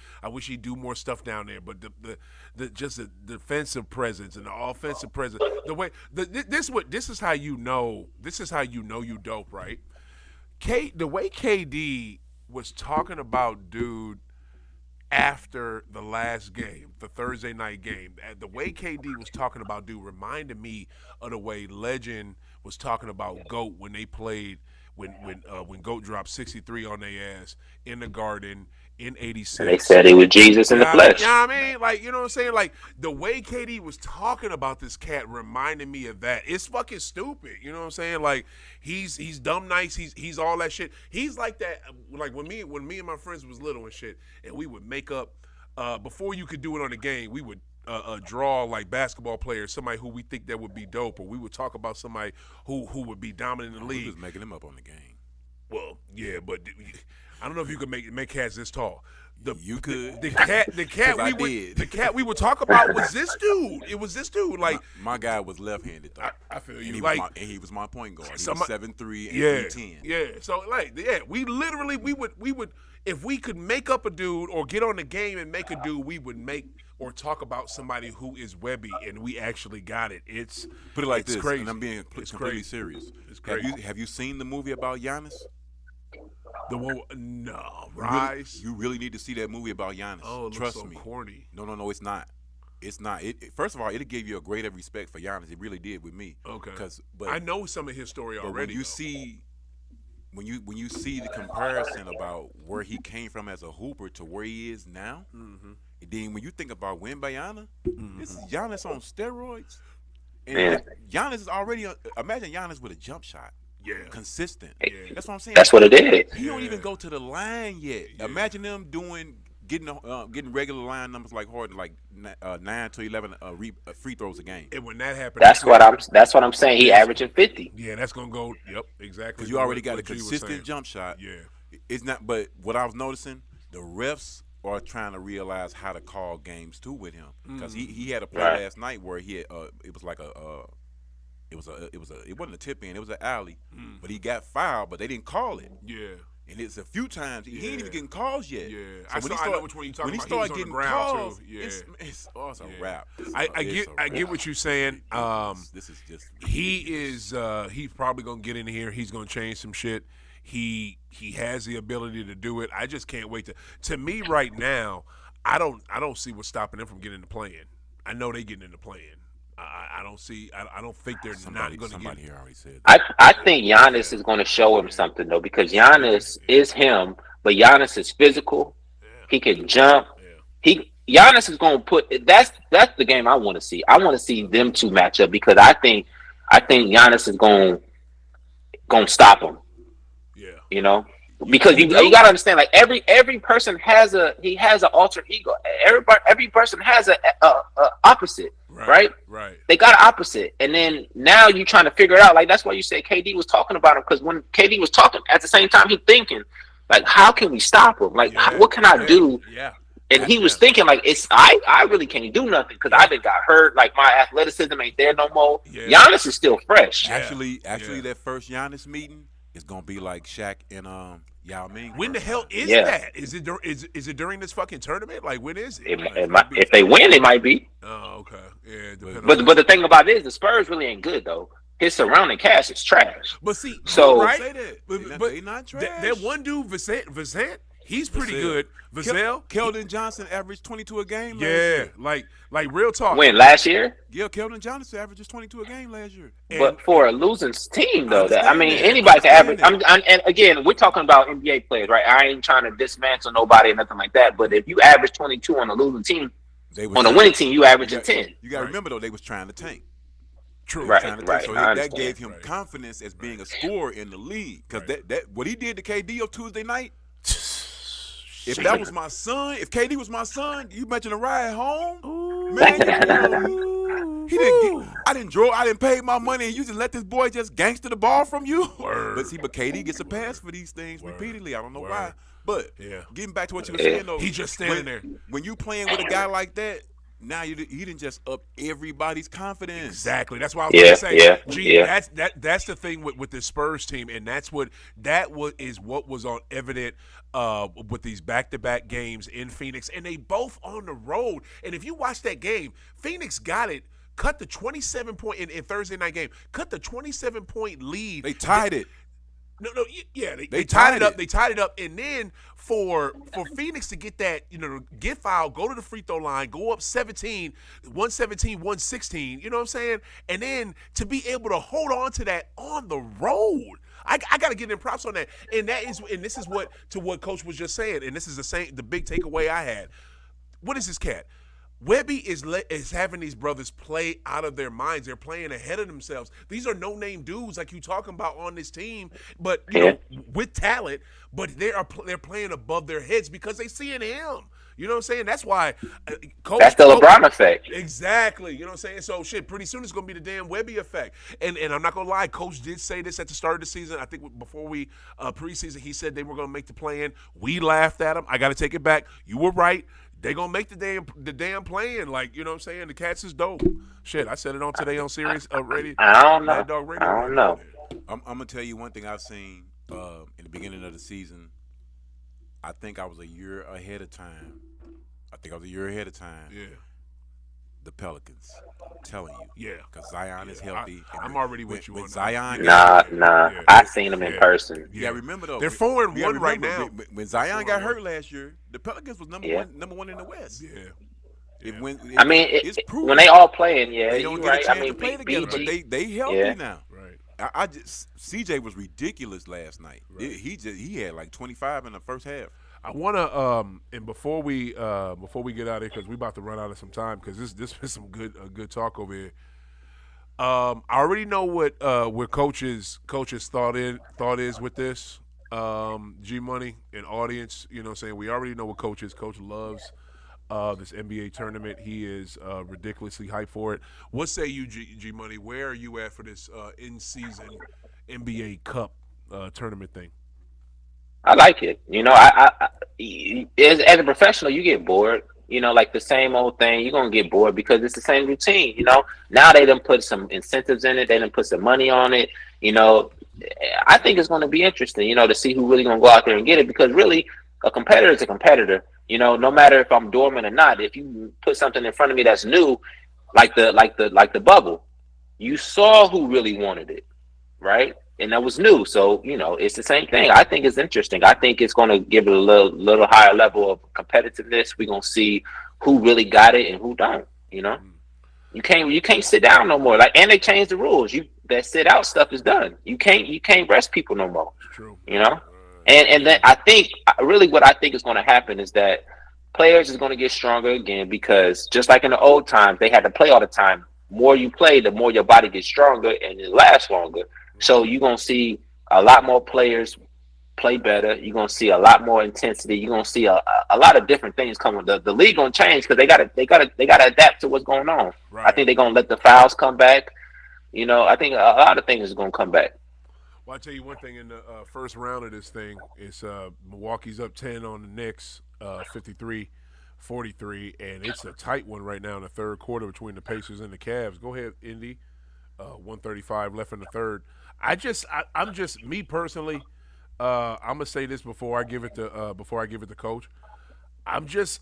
do more stuff down there. But the defensive presence and the offensive presence. The way this is how you know you dope, right? The way KD was talking about dude after the last game, the Thursday night game, the way KD was talking about dude reminded me of the way Legend was talking about GOAT when they played when GOAT dropped 63 on their ass in the Garden in '86. They said he was Jesus in the flesh. Yeah, I mean, like, you know what I'm saying? Like the way KD was talking about this cat reminded me of that. It's fucking stupid. You know what I'm saying? Like he's dumb nice. He's all that shit. He's like that. Like when me and my friends was little and shit, and we would make up before you could do it on the game. We would draw like basketball players, somebody who we think that would be dope, or we would talk about somebody who would be dominant in the league. We was making them up on the game. Well, yeah, but I don't know if you could make cats this tall. You could. The cat we would talk about was this dude. It was this dude. Like my guy was left-handed though. I feel you. And he was my point guard. He was 7'3" and 310. Yeah. So we literally we would if we could make up a dude or get on the game and make a dude, we would make or talk about somebody who is Wemby, and we actually got it. It's put it like it's this, crazy. And I'm being completely serious. It's crazy. Have you seen the movie about Giannis? The one, no, Rise. You really need to see that movie about Giannis. Oh, it Trust looks so me. Corny. No, it's not. It's not. First of all, it gave you a greater respect for Giannis. It really did with me. Okay. But I know some of his story already. When you see the comparison about where he came from as a hooper to where he is now, mm-hmm. and then when you think about Wembanyama, this is Giannis on steroids. And Man. Giannis is already. Imagine Giannis with a jump shot. consistent. Yeah. That's what I'm saying. That's what it is. He don't even go to the line yet. Imagine them getting regular line numbers like Harden, like 9 to 11 free throws a game. And when that happens, that's what I'm saying. He averaging 50. Yeah, that's gonna go. Yep, exactly. Because you already got a consistent jump shot. Yeah, it's not. But what I was noticing, the refs are trying to realize how to call games too with him. Because he had a play last night where he had, it was like it wasn't a tip in, it was an alley, but he got fouled, but they didn't call it. Yeah. And it's a few times he ain't even getting calls yet. Yeah, so I know which one you talking about. When he started getting calls, too. Yeah, it's a wrap. I get what you're saying. This is just ridiculous. He's probably gonna get in here. He's gonna change some shit. He has the ability to do it. I just can't wait to me right now. I don't see what's stopping them from getting into playing. I know they getting into playing. I don't see. I don't think they're not going to get. Somebody here already said that. I think Giannis is going to show him something though, because Giannis is him, but Giannis is physical. He can jump. Giannis is going to put. That's the game I want to see. I want to see them two match up because I think Giannis is going to stop him. Yeah. You know. Because you gotta understand, like every person has an alter ego. Every person has a opposite, right? Right. They got an opposite, and then now you're trying to figure it out. Like that's why you say KD was talking about him, because when KD was talking at the same time, he thinking like, how can we stop him? Like, what can I do? Yeah. And he was thinking like, I really can't do nothing because I done got hurt. Like my athleticism ain't there no more. Yeah. Giannis is still fresh. Actually, that first Giannis meeting is gonna be like Shaq and Yao Ming. When the hell is that? Is it during this fucking tournament? Like when is it? If they win, it might be. Oh, okay. Yeah. But the thing about it is the Spurs really ain't good though. His surrounding cast is trash. But see, so right? Say that. But they not trash. That one dude, Vassant, he's pretty good. Vassell, Keldon Johnson averaged 22 a game last year. like real talk. When last year? Yeah, Keldon Johnson averages 22 a game last year. But for a losing team, though, anybody can average. And again, we're talking about NBA players, right? I ain't trying to dismantle nobody or nothing like that. But if you average 22 on a losing team, on a winning team, you average 10. You got to remember though, they was trying to tank. True. Right. So that gave him confidence as being a scorer in the league. Because that what he did to KD on Tuesday night. If that was my son, if KD was my son, you mentioned a ride home, man. He didn't. I didn't pay my money, and you just let this boy just gangster the ball from you. But KD gets a pass for these things repeatedly. I don't know why. But getting back to what you were saying, though, he just standing there. When you playing with a guy like that, now he didn't just up everybody's confidence. Exactly. That's why I was going to say, G, that's the thing with the Spurs team, and that's what was on evident with these back-to-back games in Phoenix, and they both on the road. And if you watch that game, Phoenix got it, cut the 27-point in Thursday night game, cut the 27-point lead. They tied it. No, yeah, they tied it up. They tied it up, and then for Phoenix to get that, get fouled, go to the free throw line, go up 117, 116. You know what I'm saying? And then to be able to hold on to that on the road, I got to give them props on that. And this is what Coach was just saying, and this is the big takeaway I had. What is this cat? Wemby is having these brothers play out of their minds. They're playing ahead of themselves. These are no-name dudes like you talking about on this team, but with talent. But they're playing above their heads because they see in him. You know what I'm saying? That's why Coach. That's the LeBron effect. Exactly. You know what I'm saying? So pretty soon it's gonna be the damn Wemby effect. And I'm not gonna lie, Coach did say this at the start of the season. I think before we preseason, he said they were gonna make the play-in. We laughed at him. I gotta take it back. You were right. They gonna make the damn play-in, like, you know what I'm saying? The Cats is dope. Shit, I said it on today on Sirius radio. I don't know. Dog radio. I don't know. I'm gonna tell you one thing I've seen in the beginning of the season. I think I was a year ahead of time. Yeah. The Pelicans. I'm telling you. Yeah. Because Zion is healthy. I'm already with you on Zion. Nah. Yeah. I seen him in person. Yeah, remember though. They're 4-1 right now. When Zion got hurt last year, the Pelicans was number one in the West. Yeah. It's proven. When they all playing, they don't get a chance to play together, but they healthy now. Right. I just CJ was ridiculous last night. Right. He had like 25 in the first half. I want to and before we get out of here, because we about to run out of some time, because this is some good talk over here. I already know what coaches thought is with this. G Money and audience, what I'm saying, we already know what coach loves this NBA tournament. He is ridiculously hyped for it. What say you, G Money? Where are you at for this in season NBA Cup tournament thing? I like it. As a professional, you get bored. Like the same old thing, you're gonna get bored because it's the same routine. Now they done put some incentives in it. They done put some money on it. You know, I think it's gonna be interesting. To see who really gonna go out there and get it because really, a competitor is a competitor. No matter if I'm dormant or not, if you put something in front of me that's new, like the bubble, you saw who really wanted it, right? And that was new. So, it's the same thing. I think it's interesting. I think it's going to give it a little higher level of competitiveness. We're going to see who really got it and who don't, You can't sit down no more. And they changed the rules. That sit out stuff is done. You can't rest people no more. True. And then I think really what I think is going to happen is that players is going to get stronger again because just like in the old times, they had to play all the time. More you play, the more your body gets stronger and it lasts longer. So you're going to see a lot more players play better. You're going to see a lot more intensity. You're going to see a lot of different things coming. The league going to change because they gotta adapt to what's going on. Right. I think they're going to let the fouls come back. I think a lot of things is going to come back. Well, I'll tell you one thing. In the first round of this thing, is Milwaukee's up 10 on the Knicks, 53-43, and it's a tight one right now in the third quarter between the Pacers and the Cavs. Go ahead, Indy. 135 left in the third. I'm just me personally. I'm gonna say this before I give it to Coach. I'm just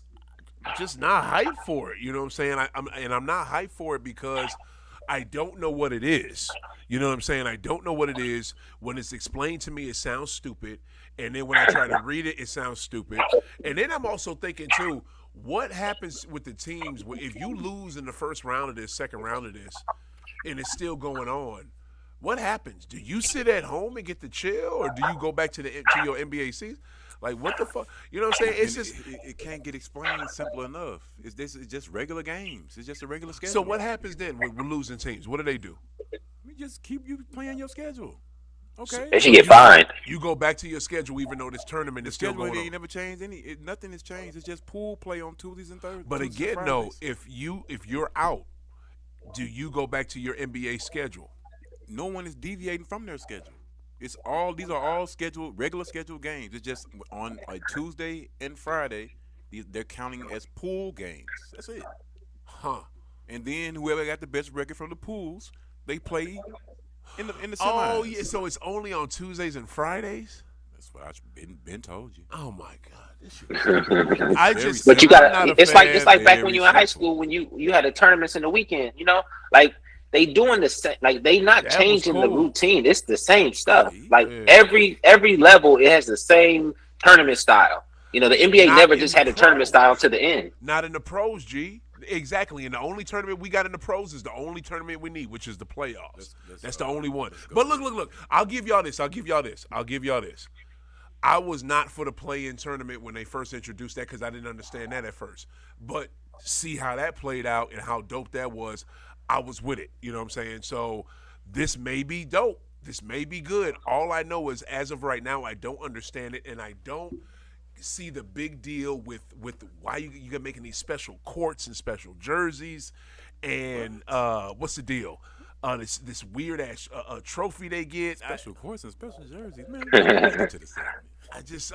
not hyped for it. You know what I'm saying? I'm not hyped for it because I don't know what it is. You know what I'm saying? I don't know what it is. When it's explained to me, it sounds stupid. And then when I try to read it, it sounds stupid. And then I'm also thinking, too, what happens with the teams if you lose in the first round of this, second round of this, and it's still going on? What happens? Do you sit at home and get to chill, or do you go back to your NBA season? Like, what the fuck? You know what I'm saying? It's just it can't get explained simple enough. It's just regular games. It's just a regular schedule. So what happens then with losing teams? What do? We just keep you playing your schedule. Okay. They should get fined. You go back to your schedule, even though this tournament is still going on. Ain't never changed nothing has changed. It's just pool play on Tuesdays and Thursdays. But again, no, if you're out, do you go back to your NBA schedule? No one is deviating from their schedule. These are all regular scheduled games. It's just on a Tuesday and Friday, they're counting as pool games. That's it. Huh. And then whoever got the best record from the pools, they play in the semis. Oh yeah, so it's only on Tuesdays and Fridays? That's what I've been told you. Oh my God. But you got it's like back when you were in high school when you had the tournaments in the weekend, like they doing the same, like they not changing the routine. It's the same stuff. Like every level, it has the same tournament style. The NBA never just had a tournament style to the end. Not in the pros, G. Exactly. And the only tournament we got in the pros is the only tournament we need, which is the playoffs. That's the only one. But look. I'll give y'all this. I was not for the play-in tournament when they first introduced that because I didn't understand that at first. But see how that played out and how dope that was. I was with it. You know what I'm saying? So this may be dope. This may be good. All I know is as of right now, I don't understand it, and I don't see the big deal with why you're making these special courts and special jerseys. And what's the deal? This weird ass trophy they get. Special courts and special jerseys, man.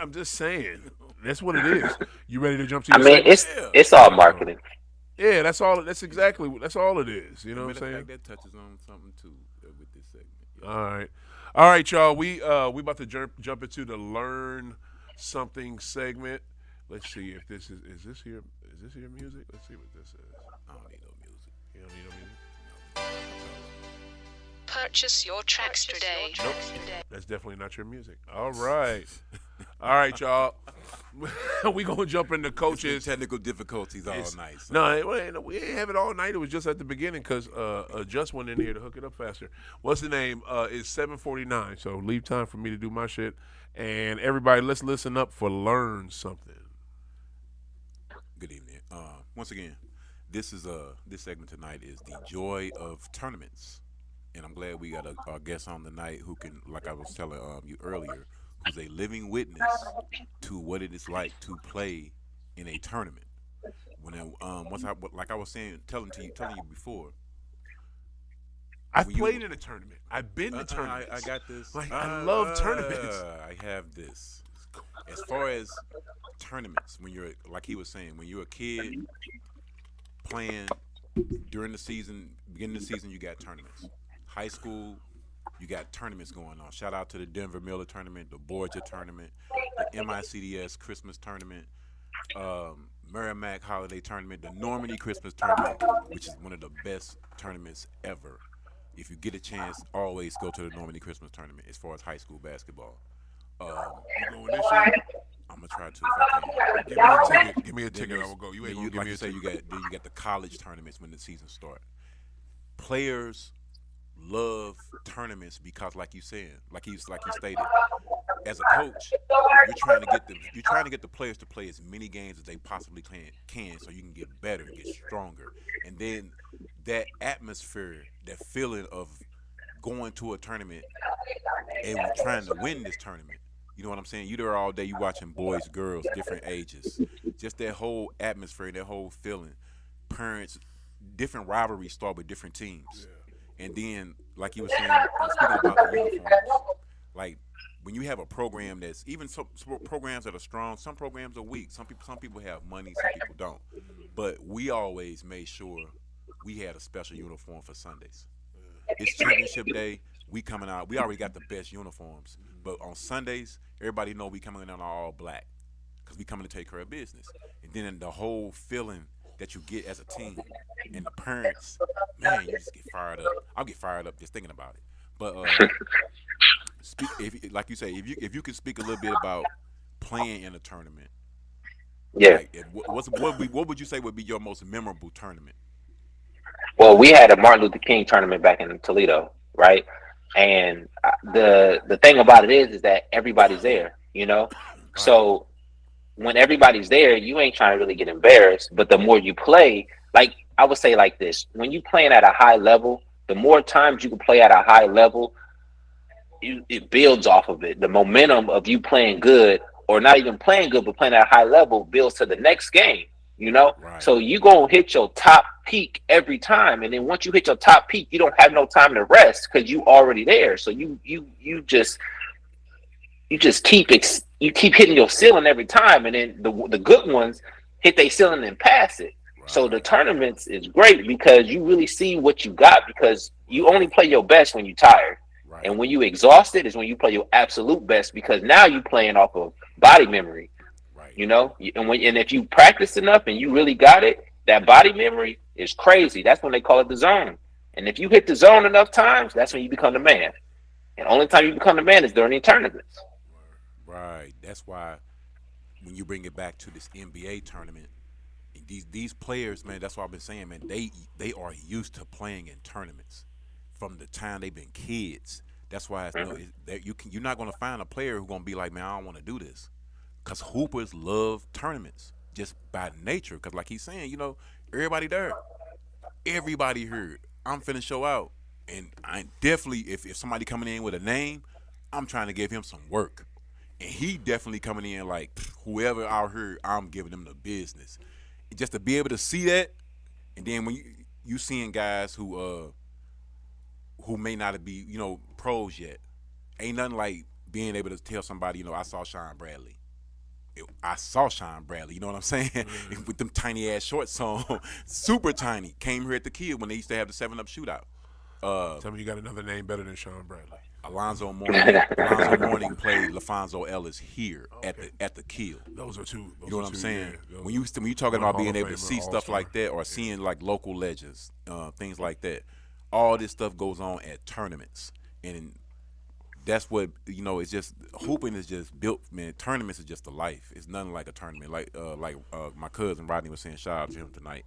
I'm just saying. That's what it is. You ready to jump to your segment? It's all marketing. Yeah, that's all. That's all it is. You know what I'm saying? That touches on something too with this segment. Yeah. All right, y'all. We about to jump into the learn something segment. Let's see if this is this here music. Let's see what this is. I don't need no music. You don't need no music? Purchase your tracks today. Nope. That's definitely not your music. All right. All right, y'all. We gonna jump into coaches. Technical difficulties all night. So. No, we ain't have it all night. It was just at the beginning because just went in here to hook it up faster. What's the name? It's 7:49. So leave time for me to do my shit. And everybody, let's listen up for learn something. Good evening. Once again, this segment tonight is the joy of tournaments. and I'm glad we got a guest on tonight who can, like I was telling you earlier, who's a living witness to what it is like to play in a tournament. When once I like I was saying, telling you before, I've played in a tournament. I've been to tournaments. I got this. Like I love tournaments. I have this. As far as tournaments, when you're like he was saying, when you're a kid playing during the season, beginning of the season, you got tournaments. High school, you got tournaments going on. Shout out to the Denver Miller tournament, the Borgia tournament, the MICDS Christmas tournament, Merrimack Holiday tournament, the Normandy Christmas tournament, which is one of the best tournaments ever. If you get a chance, always go to the Normandy Christmas tournament as far as high school basketball. You going this year? I'm gonna try to if I can. Give me a ticket. I will go. You ain't gonna give like me you a say, ticket. you got the college tournaments when the season start. Players love tournaments because, like you said, like he stated, as a coach, you're trying to get the players to play as many games as they possibly can, so you can get better and get stronger. And then that atmosphere, that feeling of going to a tournament and trying to win this tournament. You know what I'm saying? You there all day, you watching boys, girls, different ages. Just that whole atmosphere, that whole feeling. Parents, different rivalries start with different teams. Yeah. And then, like you were saying, speaking about the uniforms, like when you have a program that's even some programs that are strong, some programs are weak. Some people have money, some people don't. But we always made sure we had a special uniform for Sundays. It's championship day. We coming out. We already got the best uniforms. But on Sundays, everybody know we coming in all black because we coming to take care of business. And then the whole feeling that you get as a team and the parents, man, you just get fired up. I'll get fired up just thinking about it. But like you say, if you could speak a little bit about playing in a tournament, yeah. Like, what would you say would be your most memorable tournament? Well, we had a Martin Luther King tournament back in Toledo, right? And the thing about it is that everybody's there, you know. So when everybody's there, you ain't trying to really get embarrassed. But the more you play, like I would say like this: when you playing at a high level, the more times you can play at a high level, it builds off of it. The momentum of you playing good, or not even playing good, but playing at a high level, builds to the next game. You know, so you gonna hit your top peak every time, and then once you hit your top peak, you don't have no time to rest because you already there. So you just keep hitting your ceiling every time, and then the good ones hit their ceiling and pass it. Right. So the tournaments is great because you really see what you got because you only play your best when you're tired, and when you exhausted is when you play your absolute best because now you playing off of body memory. You know, and if you practice enough and you really got it, that body memory is crazy. That's when they call it the zone. And if you hit the zone enough times, that's when you become the man. And only time you become the man is during the tournaments. Right. That's why when you bring it back to this NBA tournament, these players, man, that's what I've been saying, man. They are used to playing in tournaments from the time they've been kids. That's why you're not going to find a player who's going to be like, man, I don't want to do this. Because hoopers love tournaments just by nature. Because like he's saying, you know, everybody there. Everybody heard. I'm finna show out. And I definitely, if somebody coming in with a name, I'm trying to give him some work. And he definitely coming in like, whoever I heard, I'm giving them the business. And just to be able to see that, and then when you seeing guys who may not be, you know, pros yet, ain't nothing like being able to tell somebody, you know, I saw Sean Bradley. You know what I'm saying? Mm-hmm. With them tiny ass shorts on, super tiny. Came here at the Kill when they used to have the 7-Up shootout. Tell me you got another name better than Sean Bradley. Alonzo Mourning played LaFonso Ellis here at the Kill. Those are two. You know what I'm saying? Yeah, when you talking about being able to see stuff like that or seeing like local legends, things like that, all this stuff goes on at tournaments, and that's what, you know, it's just, hooping is just built, man. Tournaments is just a life. It's nothing like a tournament. Like my cousin Rodney was saying, shout out to him tonight.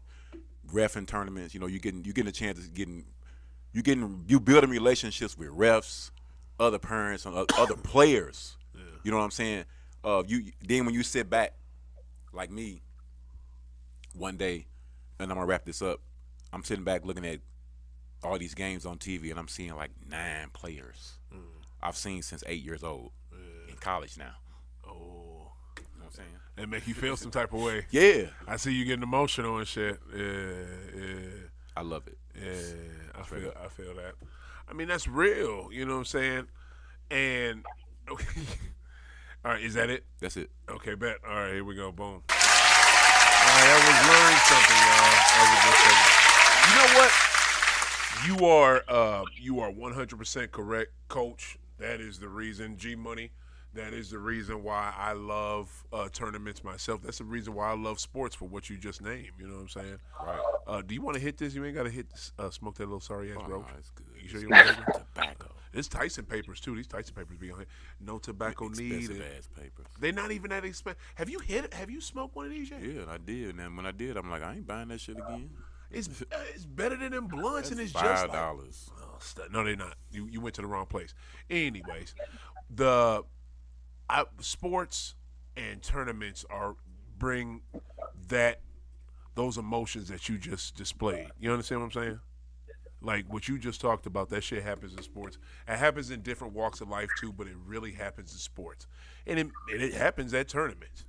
Reffing tournaments, you know, you getting a chance of you building relationships with refs, other parents, and other players. Yeah. You know what I'm saying? Then when you sit back, like me, one day, and I'm gonna wrap this up. I'm sitting back looking at all these games on TV, and I'm seeing like 9 players I've seen since 8 years old in college now. Oh, you know what I'm saying? It make you feel some type of way. Yeah, I see you getting emotional and shit. Yeah. I love it. Yeah, I feel that. I mean, that's real. You know what I'm saying? And all right, is that it? That's it. Okay, bet. All right, here we go. Boom. All right, I was learning something, y'all. I was just saying. You know what? You are 100% correct, Coach. That is the reason. G Money. That is the reason why I love tournaments myself. That's the reason why I love sports for what you just named. You know what I'm saying? Right. Do you want to hit this? You ain't got to hit this, smoke that little sorry ass roach. It's good. You sure you want to hit it? Tobacco. It's Tyson papers too. These Tyson papers be on here. No tobacco needed. Expensive ass papers. They're not even that expensive. Have you hit it? Have you smoked one of these yet? Yeah, I did. And when I did, I'm like, I ain't buying that shit again. It's better than them blunts, and it's $5. just like, no, they're not. You went to the wrong place. Anyways, sports and tournaments bring those emotions that you just displayed. You understand what I'm saying? Like what you just talked about, that shit happens in sports. It happens in different walks of life too, but it really happens in sports, and it happens at tournaments.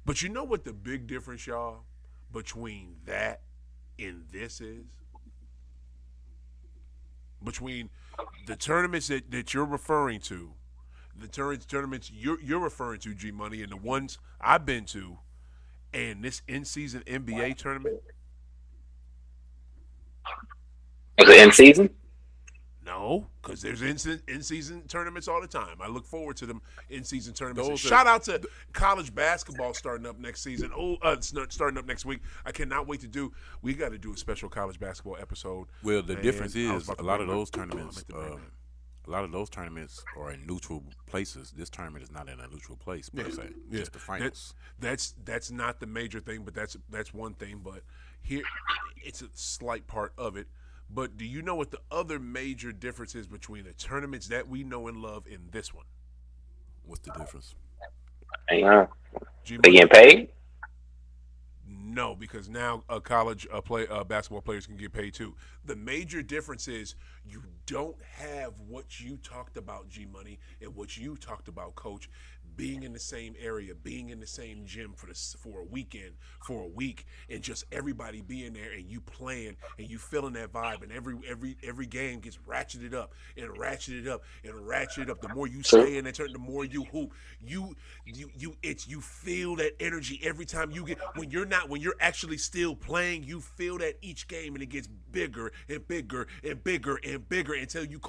But you know what the big difference, y'all, between that and this is? Between the tournaments that you're referring to, the tournaments you're referring to, G Money, and the ones I've been to, and this in-season NBA tournament. Was it in season? No, because there's in-season tournaments all the time. I look forward to them in-season tournaments. Shout Shout out to college basketball starting up next season. Starting up next week. I cannot wait to do. We got to do a special college basketball episode. Well, the difference is a lot of those tournaments. A lot of those tournaments are in neutral places. This tournament is not in a neutral place, per se. Yeah. Just the finals. That's not the major thing, but that's one thing. But here, it's a slight part of it. But do you know what the other major difference is between the tournaments that we know and love and this one? What's the difference? They getting paid? No, because now college basketball players can get paid too. The major difference is you don't have what you talked about, G Money, and what you talked about, Coach, being in the same area, being in the same gym for a weekend, for a week, and just everybody being there and you playing and you feeling that vibe, and every game gets ratcheted up and ratcheted up and ratcheted up. The more you stay in that turn, the more you hoop. You feel that energy every time you get when you're actually still playing. You feel that each game, and it gets bigger and bigger and bigger and bigger until you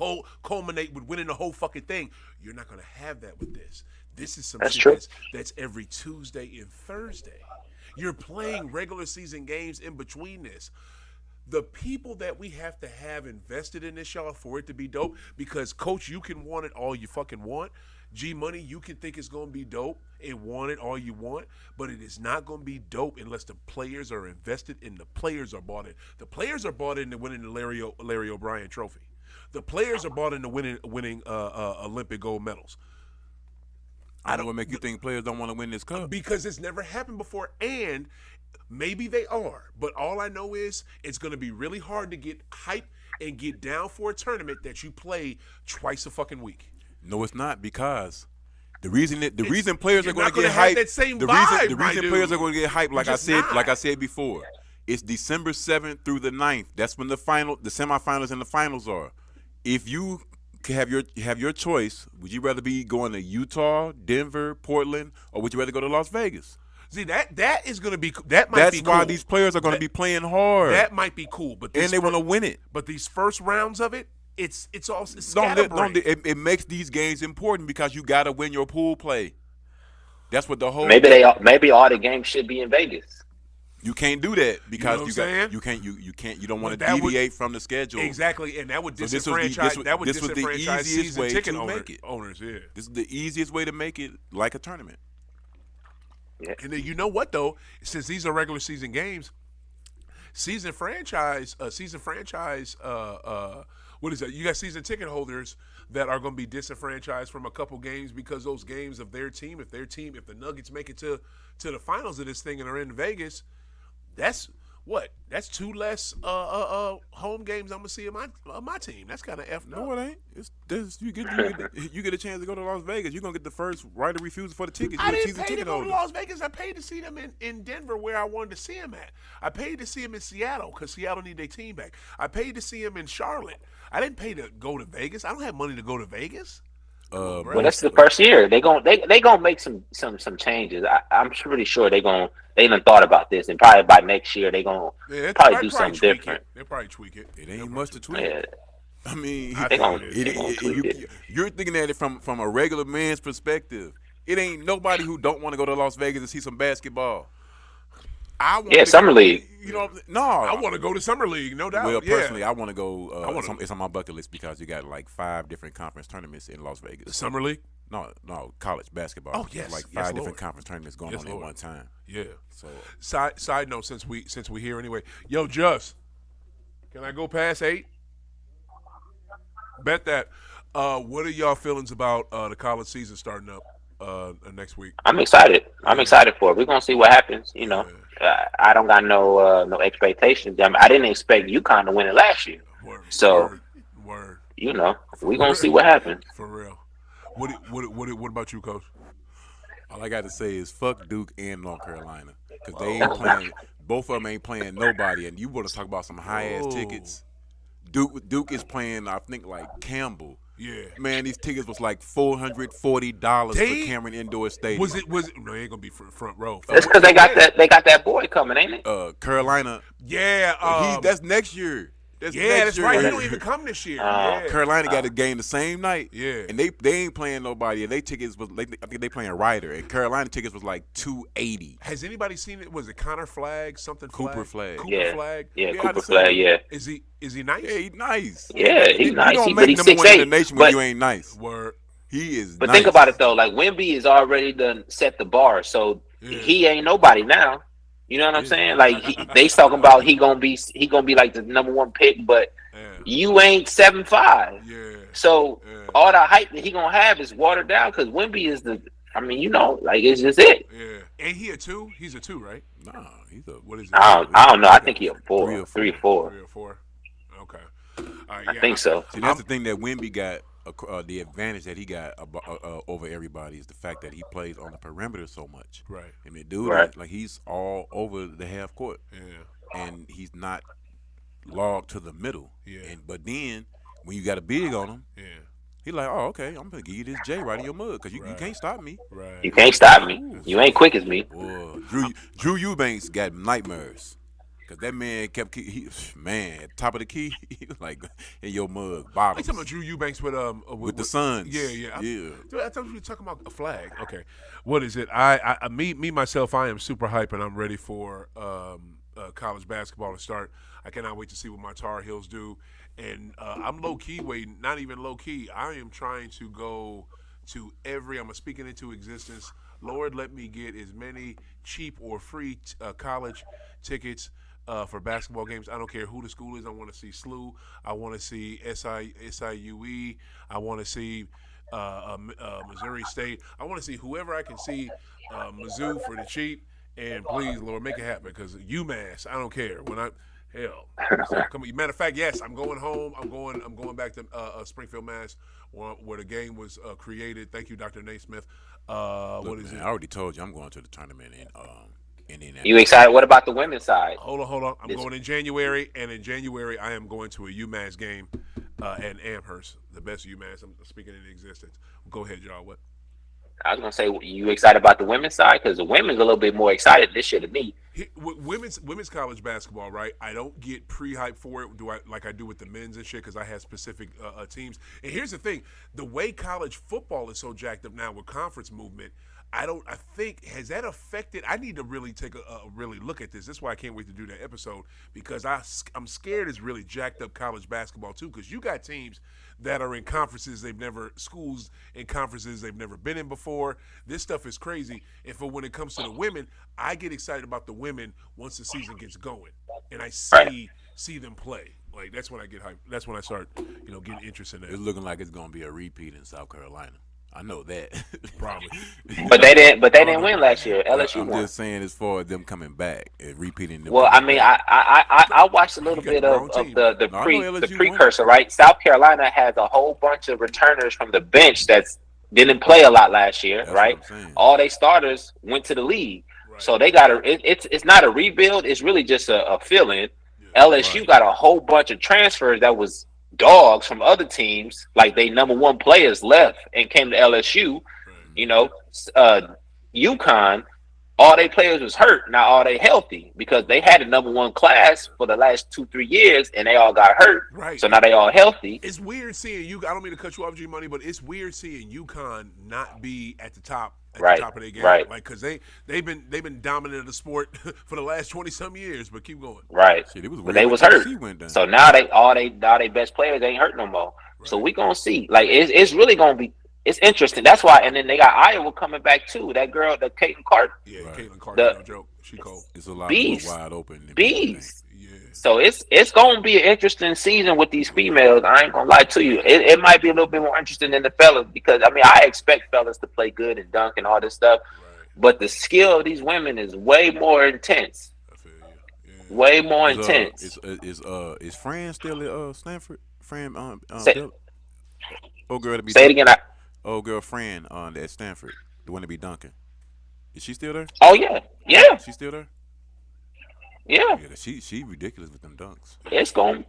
culminate with winning the whole fucking thing. You're not gonna have that with this. This is some shit that's every Tuesday and Thursday. You're playing regular season games in between this. The people that we have to have invested in this, y'all, for it to be dope, because, Coach, you can want it all you fucking want. G Money, you can think it's going to be dope and want it all you want, but it is not going to be dope unless the players are invested and the players are bought in. The players are bought into winning the Larry O'Brien Trophy. The players are bought into winning Olympic gold medals. I don't know what make you think players don't want to win this cup. Because it's never happened before, and maybe they are. But all I know is it's going to be really hard to get hype and get down for a tournament that you play twice a fucking week. No, it's not, because the reason players are going to get hyped. The reason players are going to get hyped, like I said before, it's December 7th through the 9th. That's when the semifinals and the finals are. If you have your choice, would you rather be going to Utah, Denver, Portland, or would you rather go to Las Vegas? See, that is going to be That's why these players are going to be playing hard. That might be cool, but they want to win it. But these first rounds of it, it's all scatterbrained. It makes these games important because you got to win your pool play. That's what the whole. Maybe all the games should be in Vegas. You can't do that because you don't want to deviate from the schedule. Exactly, and that would disenfranchise season ticket owners. Yeah, this is the easiest way to make it like a tournament. Yeah. And then you know what though, since these are regular season games, season franchise. What is that? You got season ticket holders that are going to be disenfranchised from a couple games because those games of their team, if the Nuggets make it to the finals of this thing and are in Vegas, that's what? That's 2 less home games I'm gonna see on my team. That's kind of effed up. No, it ain't. You get a chance to go to Las Vegas. You're gonna get the first right of refusal for the tickets. I didn't pay to go to Las Vegas. I paid to see them in Denver where I wanted to see them at. I paid to see them in Seattle because Seattle need their team back. I paid to see them in Charlotte. I didn't pay to go to Vegas. I don't have money to go to Vegas. Well, that's the first year. They gonna make some changes. I'm pretty sure they done thought about this, and probably by next year they gonna probably do something different. They'll probably tweak it. It ain't much to tweak. Yeah. I mean, you're thinking at it from a regular man's perspective. It ain't nobody who don't want to go to Las Vegas to see some basketball. Summer league. I want to go to summer league, no doubt. Well, personally, I want to go. It's on my bucket list because you got like 5 different conference tournaments in Las Vegas. The summer league? No, college basketball. Oh yes, like 5 different conference tournaments going on at one time. Yeah. So side note, since we here anyway, yo, Just, can I go past 8? Bet that. What are y'all feelings about the college season starting up next week? I'm excited. I'm excited for it. We're gonna see what happens. I don't got no expectations. I didn't expect UConn to win it last year. Word. We're gonna see what happens. For real. What about you, Coach? All I got to say is fuck Duke and North Carolina because they ain't playing. Both of them ain't playing nobody. And you want to talk about some high ass tickets? Duke is playing, I think, like Campbell. Yeah. Man, these tickets was like $440 for Cameron Indoor Stadium. Was it? No, it ain't gonna be for front row. That's because they got that boy coming, ain't it? Carolina. Yeah. That's next year. That's right. He don't even come this year. Carolina got a game the same night. Yeah. And they ain't playing nobody. And they tickets was I think they playing Ryder. And Carolina tickets was like $280. Has anybody seen it? Was it Connor Flag? Something Cooper Flag? Flag. Flag. Yeah, Cooper Flag. Yeah. Is he nice? Yeah, he's nice. Yeah, he's nice. You don't make number 1 in the nation when you ain't nice. Word. He is. But nice. think about it though. Like Wemby is already done set the bar, so he ain't nobody now. You know what I'm saying? Like they talking about he gonna be like the number 1 pick, but you ain't 7'5". Yeah. So all the hype that he gonna have is watered down because Wemby is the. I mean, it's just it. Yeah. Ain't he a 2? He's a 2, right? Nah, he's a. What is it? I don't know. I think he's a 4, 3 or 4. 3 or 4. Okay. All right. I think so. See, that's the thing that Wemby got. The advantage that he got over everybody is the fact that he plays on the perimeter so much. Right. I mean, dude, like he's all over the half court. Yeah. And he's not logged to the middle. Yeah. But then when you got a big on him, he like, oh, okay, I'm gonna give you this J right in your mug because you can't stop me. Right. You can't stop me. You ain't quick as me. Boy, Drew Eubanks got nightmares. Cause that man kept top of the key, he was like in your mug. Bottles. You talking about Drew Eubanks with the Suns? Yeah. Dude, I thought you were talking about a flag. Okay, what is it? I myself, I am super hype and I'm ready for college basketball to start. I cannot wait to see what my Tar Heels do, and I'm low key waiting. Not even low key. I am trying to go to I'm speaking into existence. Lord, let me get as many cheap or free college tickets. For basketball games, I don't care who the school is. I want to see SLU. I want to see SIUE. I want to see Missouri State. I want to see whoever I can see. Mizzou for the cheap. And please, Lord, make it happen because UMass. I don't care. Matter of fact, yes, I'm going home. I'm going back to Springfield, Mass, where the game was created. Thank you, Dr. Naismith. What is it? I already told you I'm going to the tournament in You excited? What about the women's side? Hold on. I'm going in January, and in January I am going to a UMass game at Amherst, the best UMass. I'm speaking in existence. Go ahead, y'all. What? I was gonna say, you excited about the women's side because the women's a little bit more excited this year than me. Women's college basketball, right? I don't get pre-hype for it. Like I do with the men's and shit because I have specific teams. And here's the thing: the way college football is so jacked up now with conference movement. I think, has that affected? I need to really take a really look at this. That's why I can't wait to do that episode because I'm scared it's really jacked up college basketball too because you got teams that are in schools in conferences they've never been in before. This stuff is crazy. And when it comes to the women, I get excited about the women once the season gets going and I see them play. Like that's when I get hyped. That's when I start, getting interested in that. It's looking like it's going to be a repeat in South Carolina. I know that. Probably. But they didn't win last year. LSU I'm won. just saying as far as them coming back and repeating them. Well, I mean, I watched a little bit of the precursor, right? South Carolina has a whole bunch of returners from the bench that didn't play a lot last year, right? All they starters went to the league. Right. So they got it's not a rebuild, it's really just a fill-in. Yeah, LSU got a whole bunch of transfers that was dogs from other teams, like they number one players left and came to LSU. Right. You know, UConn, all their players was hurt. Now all they healthy because they had a number one class for the last 2-3 years and they all got hurt. Right. So now they all healthy. It's weird seeing you. I don't mean to cut you off, G Money, but it's weird seeing UConn not be at the top. The top of their game, like because they've been dominant of the sport for the last 20-some years. But keep going, right? But they was hurt, so now all they best players ain't hurt no more. Right. So we gonna see. Like it's really gonna be interesting. That's why. And then they got Iowa coming back too. That girl, the Caitlin Carter. Yeah, Caitlin Carter. No joke. She cold. It's a lot more wide open. Beast. So it's gonna be an interesting season with these females. I ain't gonna lie to you. It might be a little bit more interesting than the fellas because I mean I expect fellas to play good and dunk and all this stuff, but the skill of these women is way more intense. I feel you. Yeah. Way more intense. Is Fran still at Stanford? Fran girl to be say it again. Girl Fran at Stanford, the one to be dunking. Is she still there? Oh yeah. She's still there. Yeah, she ridiculous with them dunks. It's gonna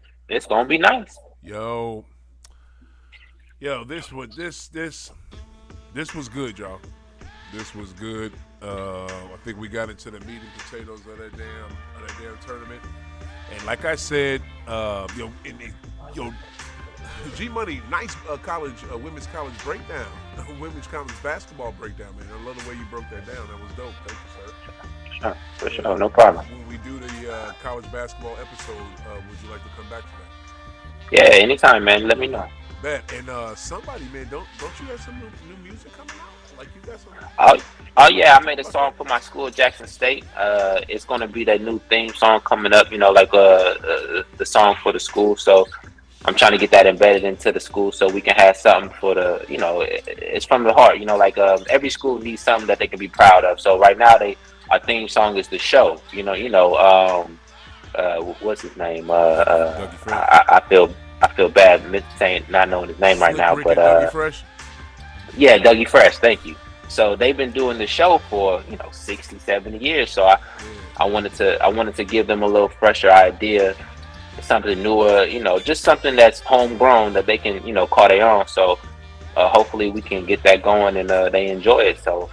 be nice. Yo, this was good, y'all. This was good. I think we got into the meat and potatoes of that damn tournament. And like I said, G Money, nice college women's college breakdown, women's college basketball breakdown, man. I love the way you broke that down. That was dope. Thank you, sir. For sure, no problem. When we do the college basketball episode, would you like to come back for that? Yeah, anytime, man. Let me know. Bet. And somebody, man, don't you have some new music coming out? Like you got some? Oh yeah, I made a song for my school, Jackson State. It's gonna be that new theme song coming up. You know, like the song for the school. So I'm trying to get that embedded into the school so we can have something for the. You know, it's from the heart. You know, like every school needs something that they can be proud of. So right now our theme song is The Show. What's his name? I feel bad not knowing his name right now, but Dougie Fresh. Yeah, Dougie Fresh. Thank you. So they've been doing the show for 60, 70 years. So I wanted to give them a little fresher idea, something newer. Just something that's homegrown that they can call their own. So hopefully we can get that going and they enjoy it. So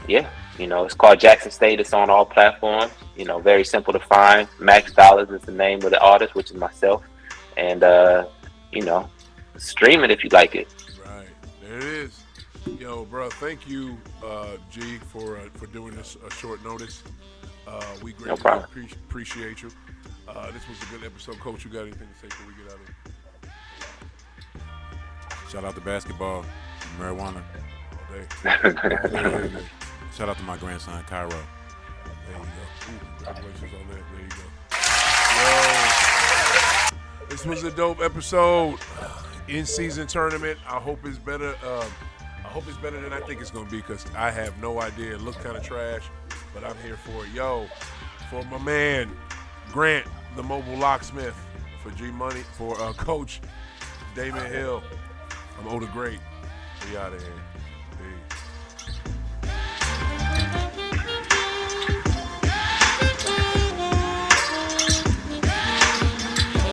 yeah. It's called Jackson State. It's on all platforms. Very simple to find. Max Dollars is the name of the artist, which is myself. And, stream it if you like it. Right. There it is. Yo, bro, thank you, G, for doing this short notice. We greatly appreciate you. This was a good episode. Coach, you got anything to say before we get out of here? Shout out to basketball, marijuana. All day. Shout out to my grandson, Cairo. There you go. Congratulations on that. There you go. Yo, this was a dope episode. In-season tournament. I hope it's better. I hope it's better than I think it's going to be because I have no idea. It looks kind of trash, but I'm here for it. Yo, for my man, Grant, the mobile locksmith, for G Money, for Coach Damon Hill, I'm OThaGreat. We out of here.